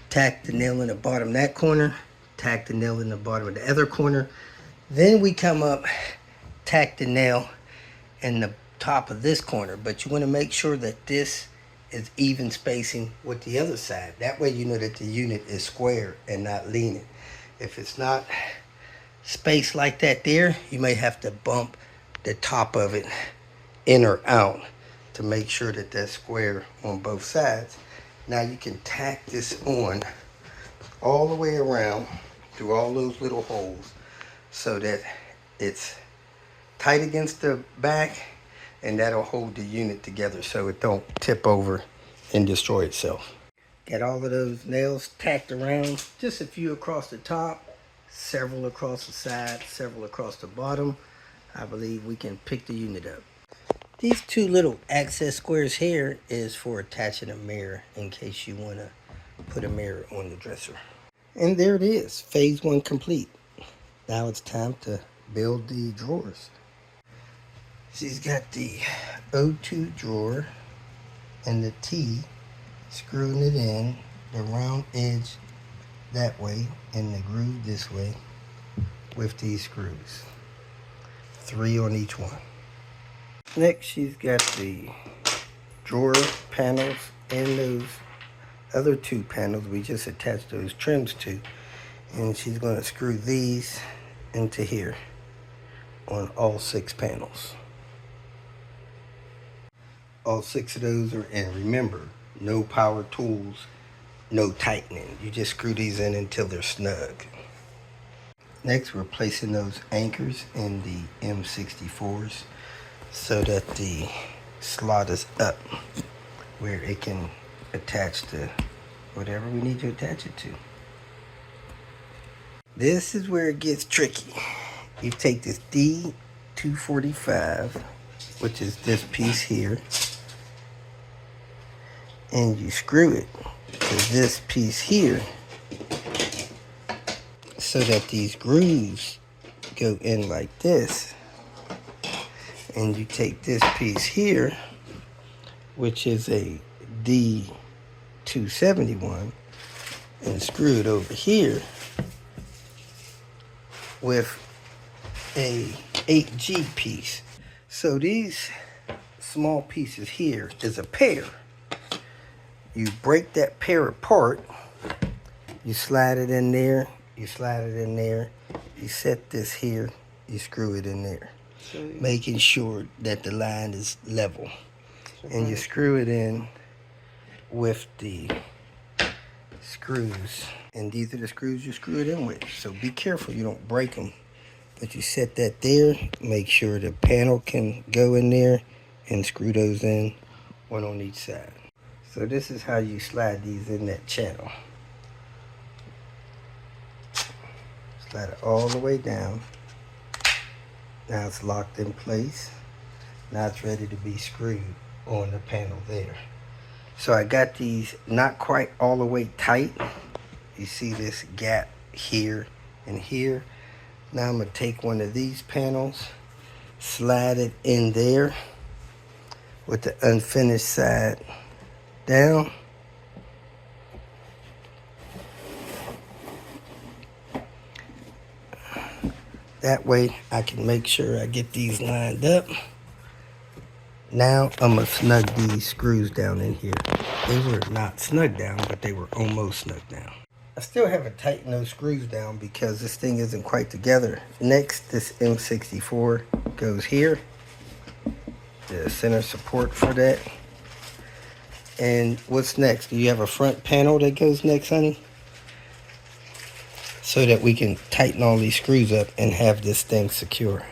Tack the nail in the bottom of that corner, tack the nail in the bottom of the other corner. Then we come up, tack the nail in the top of this corner, but you want to make sure that this is even spacing with the other side. That way you know that the unit is square and not leaning. If it's not spaced like that there, you may have to bump the top of it in or out to make sure that that's square on both sides. Now you can tack this on all the way around through all those little holes so that it's tight against the back, and that'll hold the unit together so it don't tip over and destroy itself. Got all of those nails tacked around, just a few across the top, several across the side, several across the bottom. I believe we can pick the unit up. These two little access squares here is for attaching a mirror in case you want to put a mirror on the dresser. And there it is, phase one complete. Now it's time to build the drawers. She's got the O2 drawer and the T, screwing it in, the round edge that way and the groove this way with these screws. 3 on each one. Next, she's got the drawer panels and those other 2 panels we just attached those trims to, and she's going to screw these into here on all 6 panels. All 6 of those are in. Remember, no power tools, no tightening. You just screw these in until they're snug. Next, we're placing those anchors in the M64s so that the slot is up where it can attach to whatever we need to attach it to. This is where it gets tricky. You take this D245, which is this piece here, and you screw it to this piece here so that these grooves go in like this. And you take this piece here, which is a D271, and screw it over here with a 8G piece. So these small pieces here is a pair. You break that pair apart, you slide it in there, you slide it in there, you set this here, you screw it in there, making sure that the line is level. And you screw it in with the screws. And these are the screws you screw it in with. So be careful you don't break them. But you set that there, make sure the panel can go in there, and screw those in, one on each side. So this is how you slide these in that channel. Slide it all the way down. Now it's locked in place. Now it's ready to be screwed on the panel there. So I got these not quite all the way tight. You see this gap here and here. Now I'm going to take one of these panels, slide it in there with the unfinished side down. That way I can make sure I get these lined up. Now I'm going to snug these screws down in here. They were not snug down, but they were almost snug down. I still haven't tightened those screws down because this thing isn't quite together. Next, this M64 goes here. The center support for that. And what's next? Do you have a front panel that goes next, honey? So that we can tighten all these screws up and have this thing secure.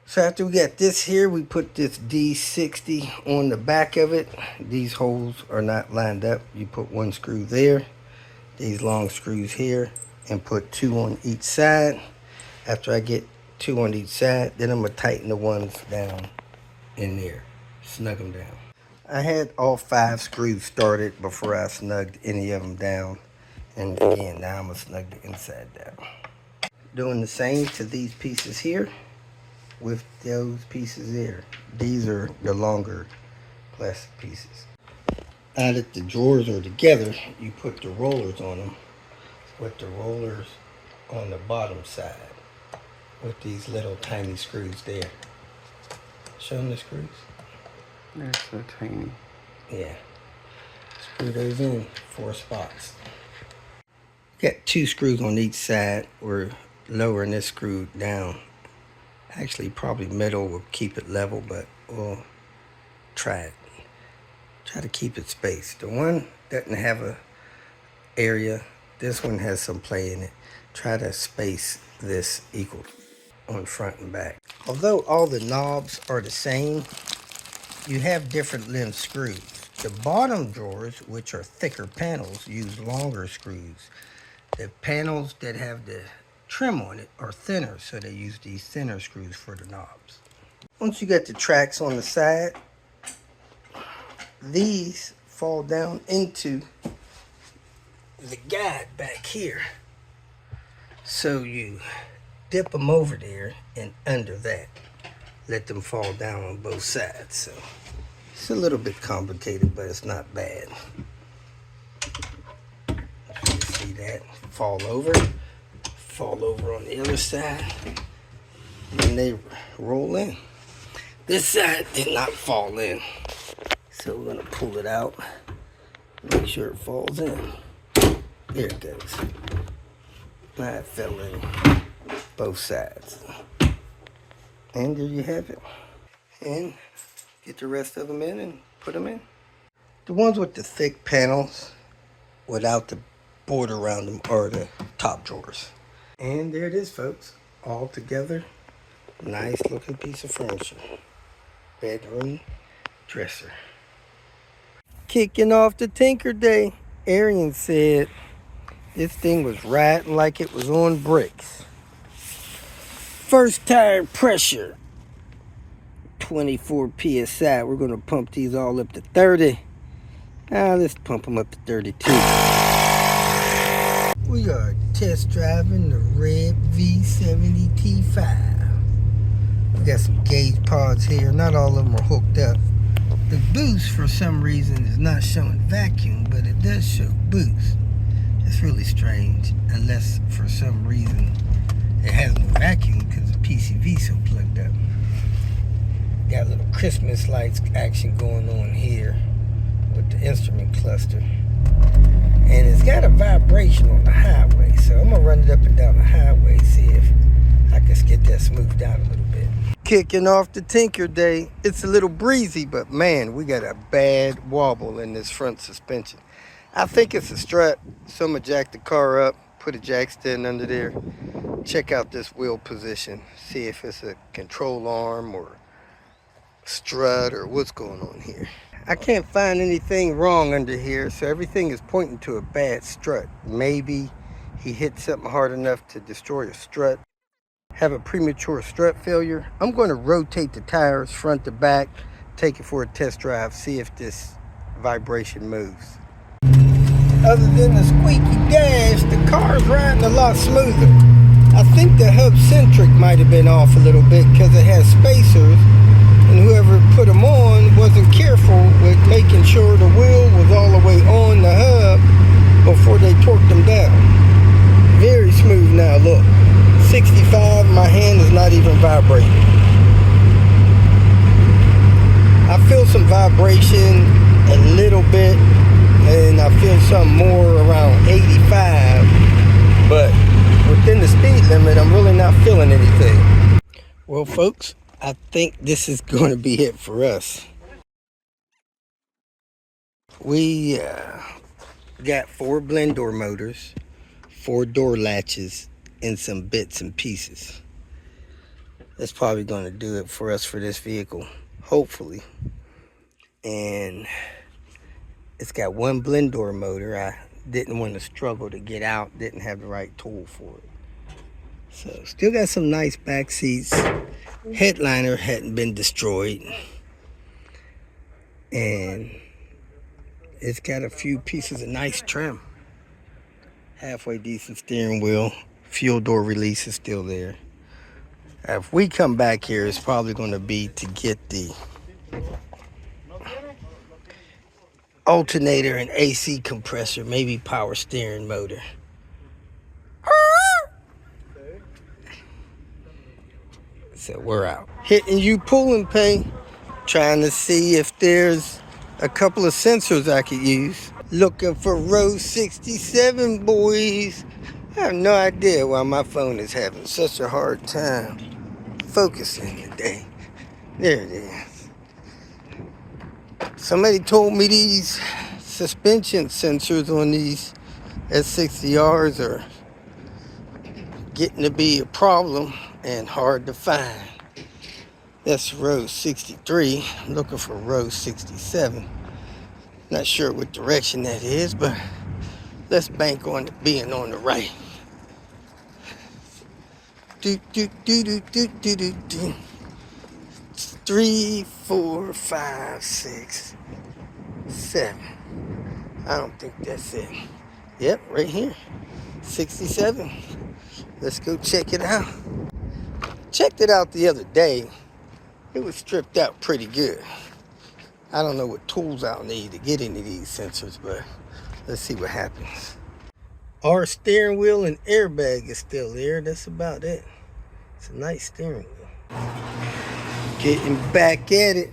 So after we got this here, we put this D60 on the back of it. These holes are not lined up. You put one screw there, these long screws here, and put two on each side. After I get two on each side, then I'm gonna tighten the ones down in there, snug them down. I had all 5 screws started before I snugged any of them down. And again, now I'm gonna snug the inside down. Doing the same to these pieces here with those pieces there. These are the longer plastic pieces. Now that the drawers are together, you put the rollers on them with the rollers on the bottom side with these little tiny screws there. Show them the screws. They're so tiny. Yeah. Screw those in 4 spots. Got 2 screws on each side. We're lowering this screw down. Actually, probably metal will keep it level, but we'll try it. Try to keep it spaced. The one doesn't have a area. This one has some play in it. Try to space this equal on front and back. Although all the knobs are the same, you have different length screws. The bottom drawers, which are thicker panels, use longer screws. The panels that have the trim on it are thinner, so they use these thinner screws for the knobs. Once you get the tracks on the side, these fall down into the guide back here. So you dip them over there and under that. Let them fall down on both sides. So it's a little bit complicated, but it's not bad. You see that? Fall over on the other side, and they roll in. This side did not fall in, so we're gonna pull it out, make sure it falls in. There it goes. Now it fell in both sides, and there you have it. And get the rest of them in and put them in. The ones with the thick panels without the border around them are the top drawers. And there it is, folks, all together. Nice looking piece of furniture. Bedroom, dresser. Kicking off the Tinker Day. Arian said this thing was riding like it was on bricks. First tire pressure, 24 psi. We're gonna pump these all up to 30. Now let's pump them up to 32. We are test driving the red V70 T5. We got some gauge pods here. Not all of them are hooked up. The boost, for some reason, is not showing vacuum, but it does show boost. It's really strange, unless for some reason it has no vacuum because the PCV is so plugged up. Got a little Christmas lights action going on here with the instrument cluster. And it's got a vibration on the highway, so I'm gonna run it up and down the highway, see if I can get that smoothed out a little bit. Kicking off the Tinker Day. It's a little breezy, but man, we got a bad wobble in this front suspension. I think it's a strut, so I'm gonna jack the car up, put a jack stand under there, check out this wheel position, see if it's a control arm or strut or what's going on here. I can't find anything wrong under here, so everything is pointing to a bad strut. Maybe he hit something hard enough to destroy a strut. Have a premature strut failure. I'm going to rotate the tires front to back, take it for a test drive, see if this vibration moves. Other than the squeaky dash, the car's riding a lot smoother. I think the hub centric might have been off a little bit because it has spacers, and whoever put them on wasn't careful with making sure the wheel was all the way on the hub before they torqued them down. Very smooth now, look. 65, my hand is not even vibrating. I feel some vibration a little bit, and I feel some more around 85, but within the speed limit, I'm really not feeling anything. Well, folks, I think this is going to be it for us. We got 4 blend door motors, 4 door latches, and some bits and pieces. That's probably going to do it for us for this vehicle, hopefully. And it's got 1 blend door motor. I didn't want to struggle to get out, didn't have the right tool for it. So still got some nice back seats. Headliner hadn't been destroyed, and it's got a few pieces of nice trim. Halfway decent steering wheel. Fuel door release is still there. If we come back here, it's probably going to be to get the alternator and AC compressor, maybe power steering motor. So we're out. Hitting you pull and pay, trying to see if there's a couple of sensors I could use. Looking for row 67, boys. I have no idea why my phone is having such a hard time focusing today. There it is. Somebody told me these suspension sensors on these S60Rs are getting to be a problem and hard to find. That's row 63. I'm looking for row 67. Not sure what direction that is, but let's bank on it being on the right. Do do do do do do do do. 3, 4, 5, 6, 7. I don't think that's it. Yep, right here. 67. Let's go check it out. Checked it out the other day. It was stripped out pretty good. I don't know what tools I'll need to get into these sensors, but let's see what happens. Our steering wheel and airbag is still there. That's about it. It's a nice steering wheel. Getting back at it.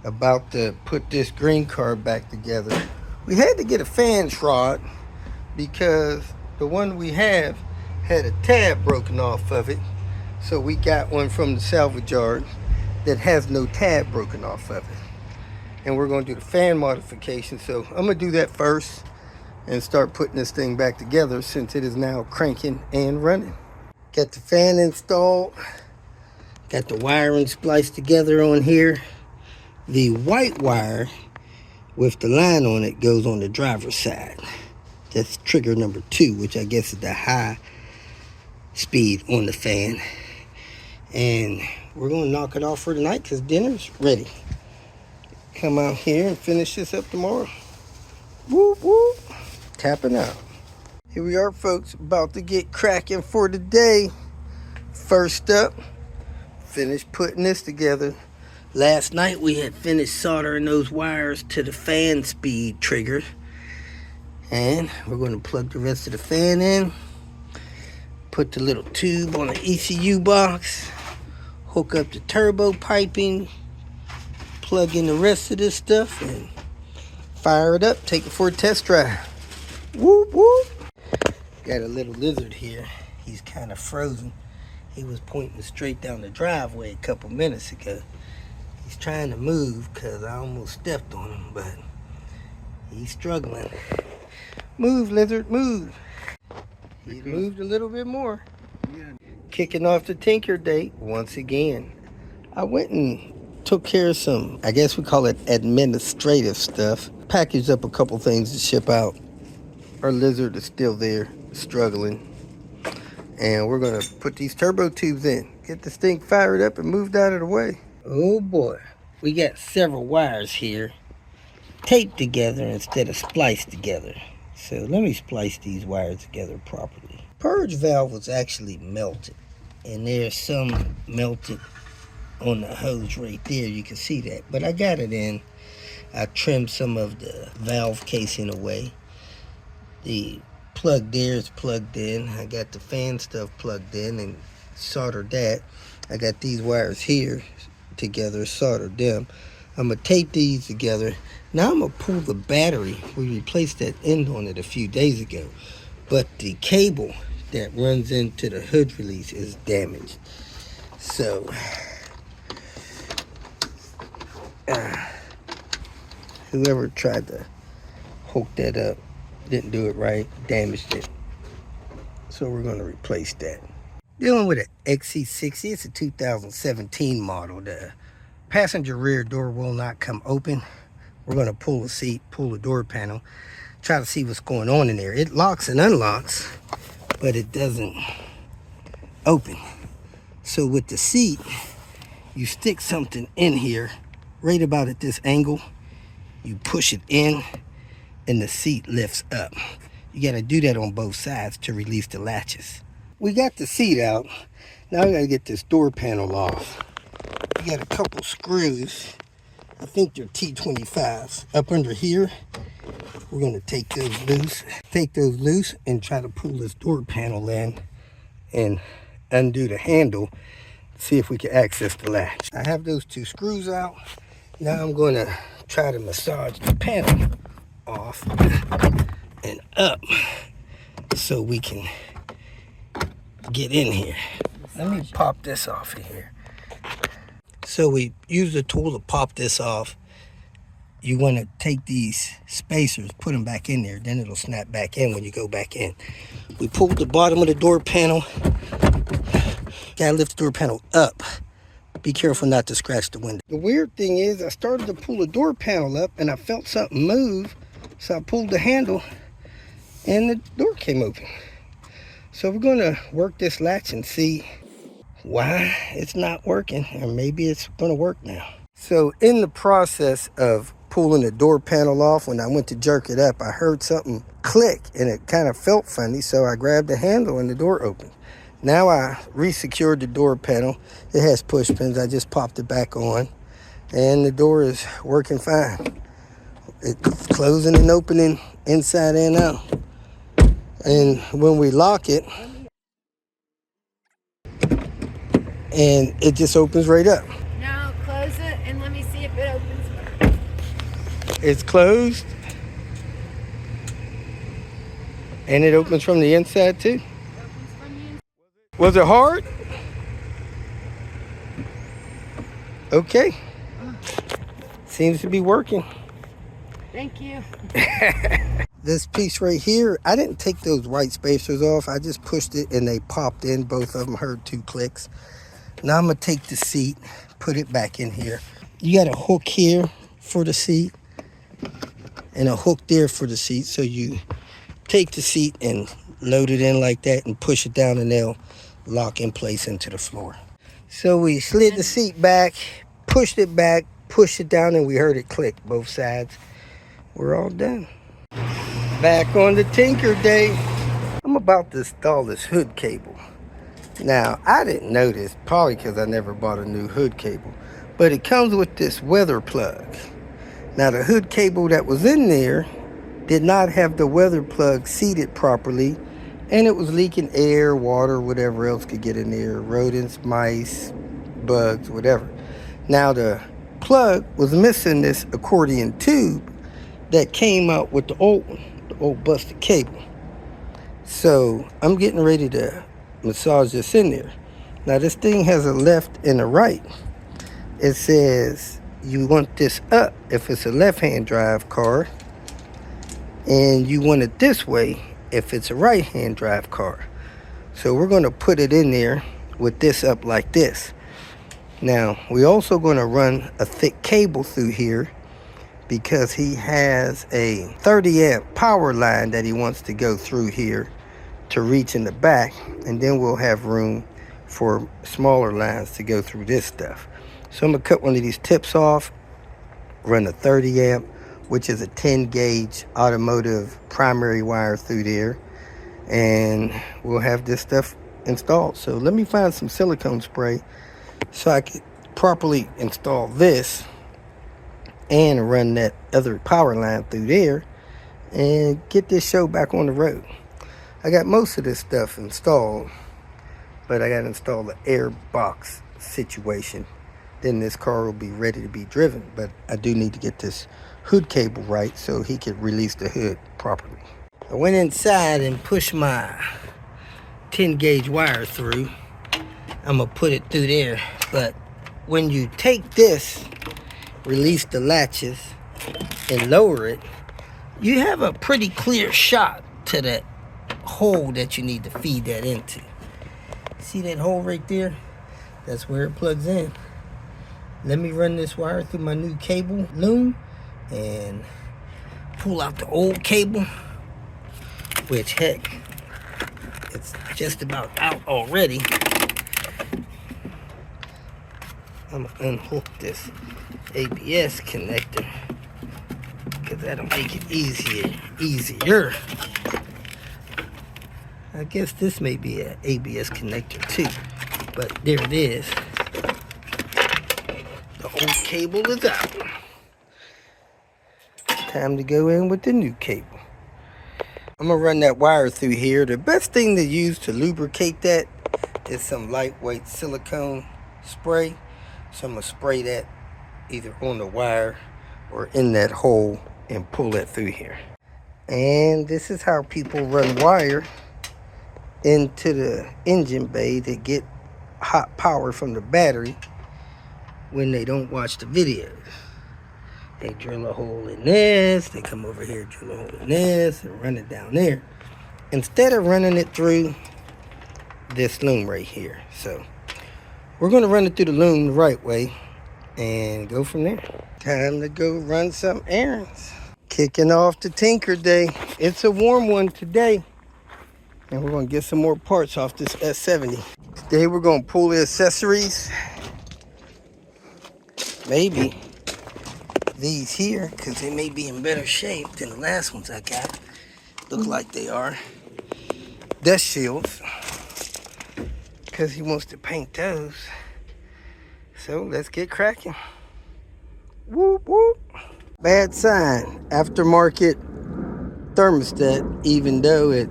About to put this green card back together. We had to get a fan shroud because the one we have had a tab broken off of it. So we got one from the salvage yard that has no tab broken off of it. And we're going to do the fan modification. So I'm going to do that first and start putting this thing back together since it is now cranking and running. Got the fan installed. Got the wiring spliced together on here. The white wire with the line on it goes on the driver's side. That's trigger number 2, which I guess is the high speed on the fan. And we're going to knock it off for tonight because dinner's ready. Come out here and finish this up tomorrow. Whoop, whoop. Tapping out. Here we are, folks, about to get cracking for the day. First up, finished putting this together. Last night we had finished soldering those wires to the fan speed trigger. And we're going to plug the rest of the fan in. Put the little tube on the ECU box. Hook up the turbo piping. Plug in the rest of this stuff and fire it up. Take it for a test drive. Whoop, whoop. Got a little lizard here. He's kind of frozen. He was pointing straight down the driveway a couple minutes ago. He's trying to move because I almost stepped on him, but he's struggling. Move, lizard, move. He's moved a little bit more. Kicking off the tinker date once again. I went and took care of some, I guess we call it administrative stuff. Packaged up a couple things to ship out. Our lizard is still there. struggling. And we're gonna put these turbo tubes in. Get this thing fired up and moved out of the way. Oh boy, we got several wires here taped together instead of spliced together. So let me splice these wires together properly. Purge valve was actually melted, and there's some melted on the hose right there. You can see that, but I got it in. I trimmed some of the valve casing away. The plug there is plugged in. I got the fan stuff plugged in and soldered that. I got these wires here together, soldered them. I'm gonna tape these together. Now I'm gonna pull the battery. We replaced that end on it a few days ago, but the cable that runs into the hood release is damaged. So whoever tried to hook that up didn't do it right, damaged it. So we're gonna replace that. Dealing with an XC60, it's a 2017 model. The passenger rear door will not come open. We're gonna pull the seat, pull the door panel, try to see what's going on in there. It locks and unlocks, but it doesn't open. So with the seat, you stick something in here right about at this angle. You push it in and the seat lifts up. You got to do that on both sides to release the latches. We got the seat out. Now we got to get this door panel off. We got a couple screws. I think they're T25s up under here. We're going to take those loose. Take those loose and try to pull this door panel in and undo the handle. See if we can access the latch. I have those two screws out. Now I'm going to try to massage the panel off and up so we can get in here. Let me pop this off of here. So we use the tool to pop this off. You want to take these spacers, put them back in there, then it'll snap back in when you go back in. We pulled the bottom of the door panel. Gotta lift the door panel up. Be careful not to scratch the window. The weird thing is I started to pull the door panel up and I felt something move. So I pulled the handle and the door came open. So we're gonna work this latch and see why it's not working, or maybe it's gonna work now. So in the process of pulling the door panel off, when I went to jerk it up, I heard something click and it kind of felt funny. So I grabbed the handle and the door opened. Now I re-secured the door panel. It has push pins. I just popped it back on and the door is working fine. It's closing and opening inside and out. And when we lock it, and it just opens right up. Now close it and let me see if it opens. It's closed. And it opens from the inside too. Was it hard? Okay. Seems to be working. Thank you. This piece right here, I didn't take those white spacers off. I just pushed it and they popped in. Both of them heard 2 clicks. Now I'm gonna take the seat, put it back in here. You got a hook here for the seat and a hook there for the seat. So you take the seat and load it in like that and push it down and they'll lock in place into the floor. So we slid the seat back, pushed it back, pushed it down, and we heard it click both sides. We're all done. Back on the Tinker Day. I'm about to install this hood cable. Now, I didn't know this, probably because I never bought a new hood cable, but it comes with this weather plug. Now, the hood cable that was in there did not have the weather plug seated properly, and it was leaking air, water, whatever else could get in there, rodents, mice, bugs, whatever. Now, the plug was missing this accordion tube that came out with the old one, the old busted cable. So I'm getting ready to massage this in there. Now this thing has a left and a right. It says you want this up if it's a left-hand drive car, and you want it this way if it's a right-hand drive car. So we're going to put it in there with this up like this. Now we're also going to run a thick cable through here because he has a 30 amp power line that he wants to go through here to reach in the back, and then we'll have room for smaller lines to go through this stuff. So I'm gonna cut one of these tips off, run a 30 amp, which is a 10 gauge automotive primary wire through there, and we'll have this stuff installed. So let me find some silicone spray so I can properly install this and run that other power line through there and get this show back on the road. I got most of this stuff installed, but I got to install the air box situation. Then this car will be ready to be driven, but I do need to get this hood cable right so he could release the hood properly. I went inside and pushed my 10 gauge wire through. I'm gonna put it through there, but when you take this, release the latches and lower it, you have a pretty clear shot to that hole that you need to feed that into. See that hole right there? That's where it plugs in. Let me run this wire through my new cable loom and pull out the old cable, which heck, it's just about out already. I'm gonna unhook this ABS connector because that'll make it easier. I guess this may be an ABS connector too, but there it is. The old cable is out. Time to go in with the new cable. I'm gonna run that wire through here. The best thing to use to lubricate that is some lightweight silicone spray. So I'm gonna spray that either on the wire or in that hole and pull that through here. And this is how people run wire into the engine bay to get hot power from the battery when they don't watch the videos. They drill a hole in this, they come over here, drill a hole in this, and run it down there, instead of running it through this loom right here. So we're gonna run it through the loom the right way and go from there. Time to go run some errands. Kicking off the Tinker Day. It's a warm one today, and we're gonna get some more parts off this S70. Today we're gonna pull the accessories. Maybe these here, because they may be in better shape than the last ones I got. Look like they are. Dust shields, because he wants to paint those. So let's get cracking. Whoop whoop. Bad sign. Aftermarket thermostat, even though it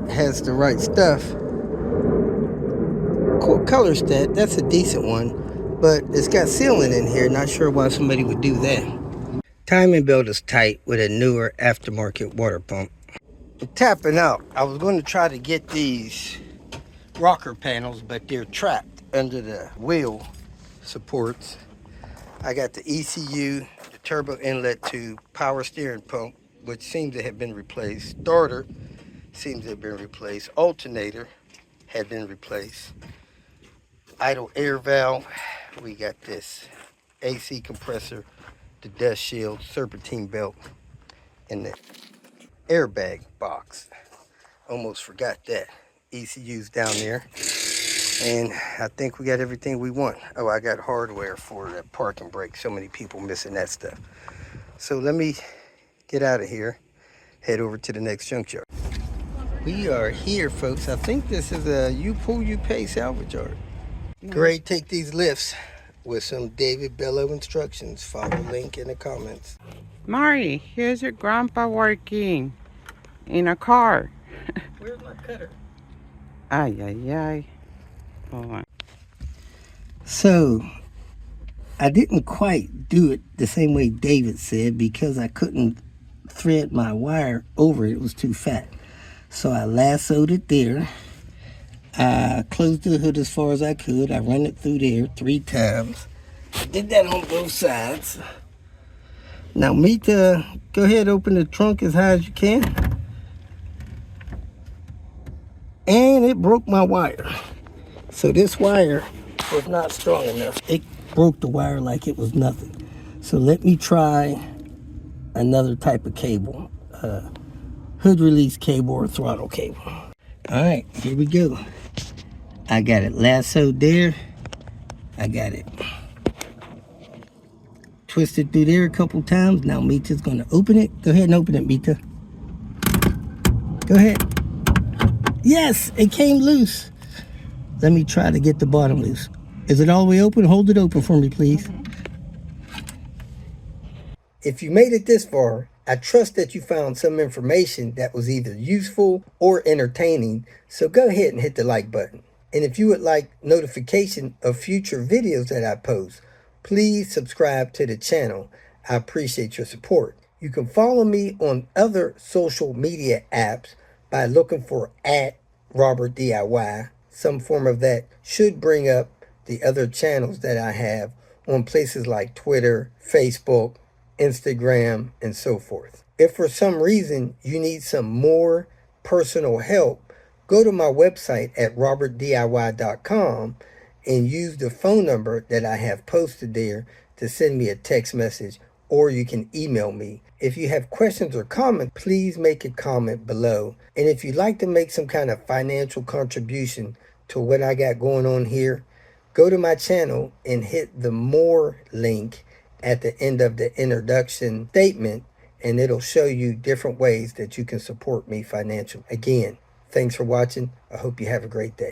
has the right stuff. Cool color stat, that's a decent one, but it's got sealant in here. Not sure why somebody would do that. Timing belt is tight with a newer aftermarket water pump. I'm tapping out. I was going to try to get these rocker panels, but they're trapped under the wheel supports. I got the ECU, the turbo inlet tube, power steering pump, which seems to have been replaced. Starter seems to have been replaced. Alternator had been replaced. Idle air valve. We got this AC compressor, the dust shield, serpentine belt, and the airbag box. Almost forgot that. ECU's down there. And I think we got everything we want. Oh, I got hardware for that parking brake. So many people missing that stuff. So let me get out of here, head over to the next junkyard. We are here, folks. I think this is a you pull, you pay salvage yard. Great, take these lifts with some David Bellow instructions. Follow the link in the comments. Mari, here's your grandpa working in a car. Where's my cutter? Ay, ay, ay. Hold on. So, I didn't quite do it the same way David said because I couldn't thread my wire over it. It was too fat. So I lassoed it there. I closed the hood as far as I could. I ran it through there 3 times. I did that on both sides. Now, Mita, go ahead, open the trunk as high as you can. And it broke my wire. So this wire was not strong enough. It broke the wire like it was nothing. So let me try another type of cable. Hood release cable or throttle cable. All right, here we go. I got it lassoed there. I got it twisted through there a couple times. Now Mita's gonna open it. Go ahead and open it, Mita. Go ahead. Yes, it came loose. Let me try to get the bottom loose. Is it all the way open? Hold it open for me, please. If you made it this far, I trust that you found some information that was either useful or entertaining, so go ahead and hit the like button. And if you would like notification of future videos that I post, please subscribe to the channel. I appreciate your support. You can follow me on other social media apps by looking for @RobertDIY. Some form of that should bring up the other channels that I have on places like Twitter, Facebook, Instagram, and so forth. If for some reason you need some more personal help, go to my website at robertdiy.com and use the phone number that I have posted there to send me a text message, or you can email me. If you have questions or comments, please make a comment below. And if you'd like to make some kind of financial contribution to what I got going on here, go to my channel and hit the more link at the end of the introduction statement, and it'll show you different ways that you can support me financially. Again, thanks for watching. I hope you have a great day.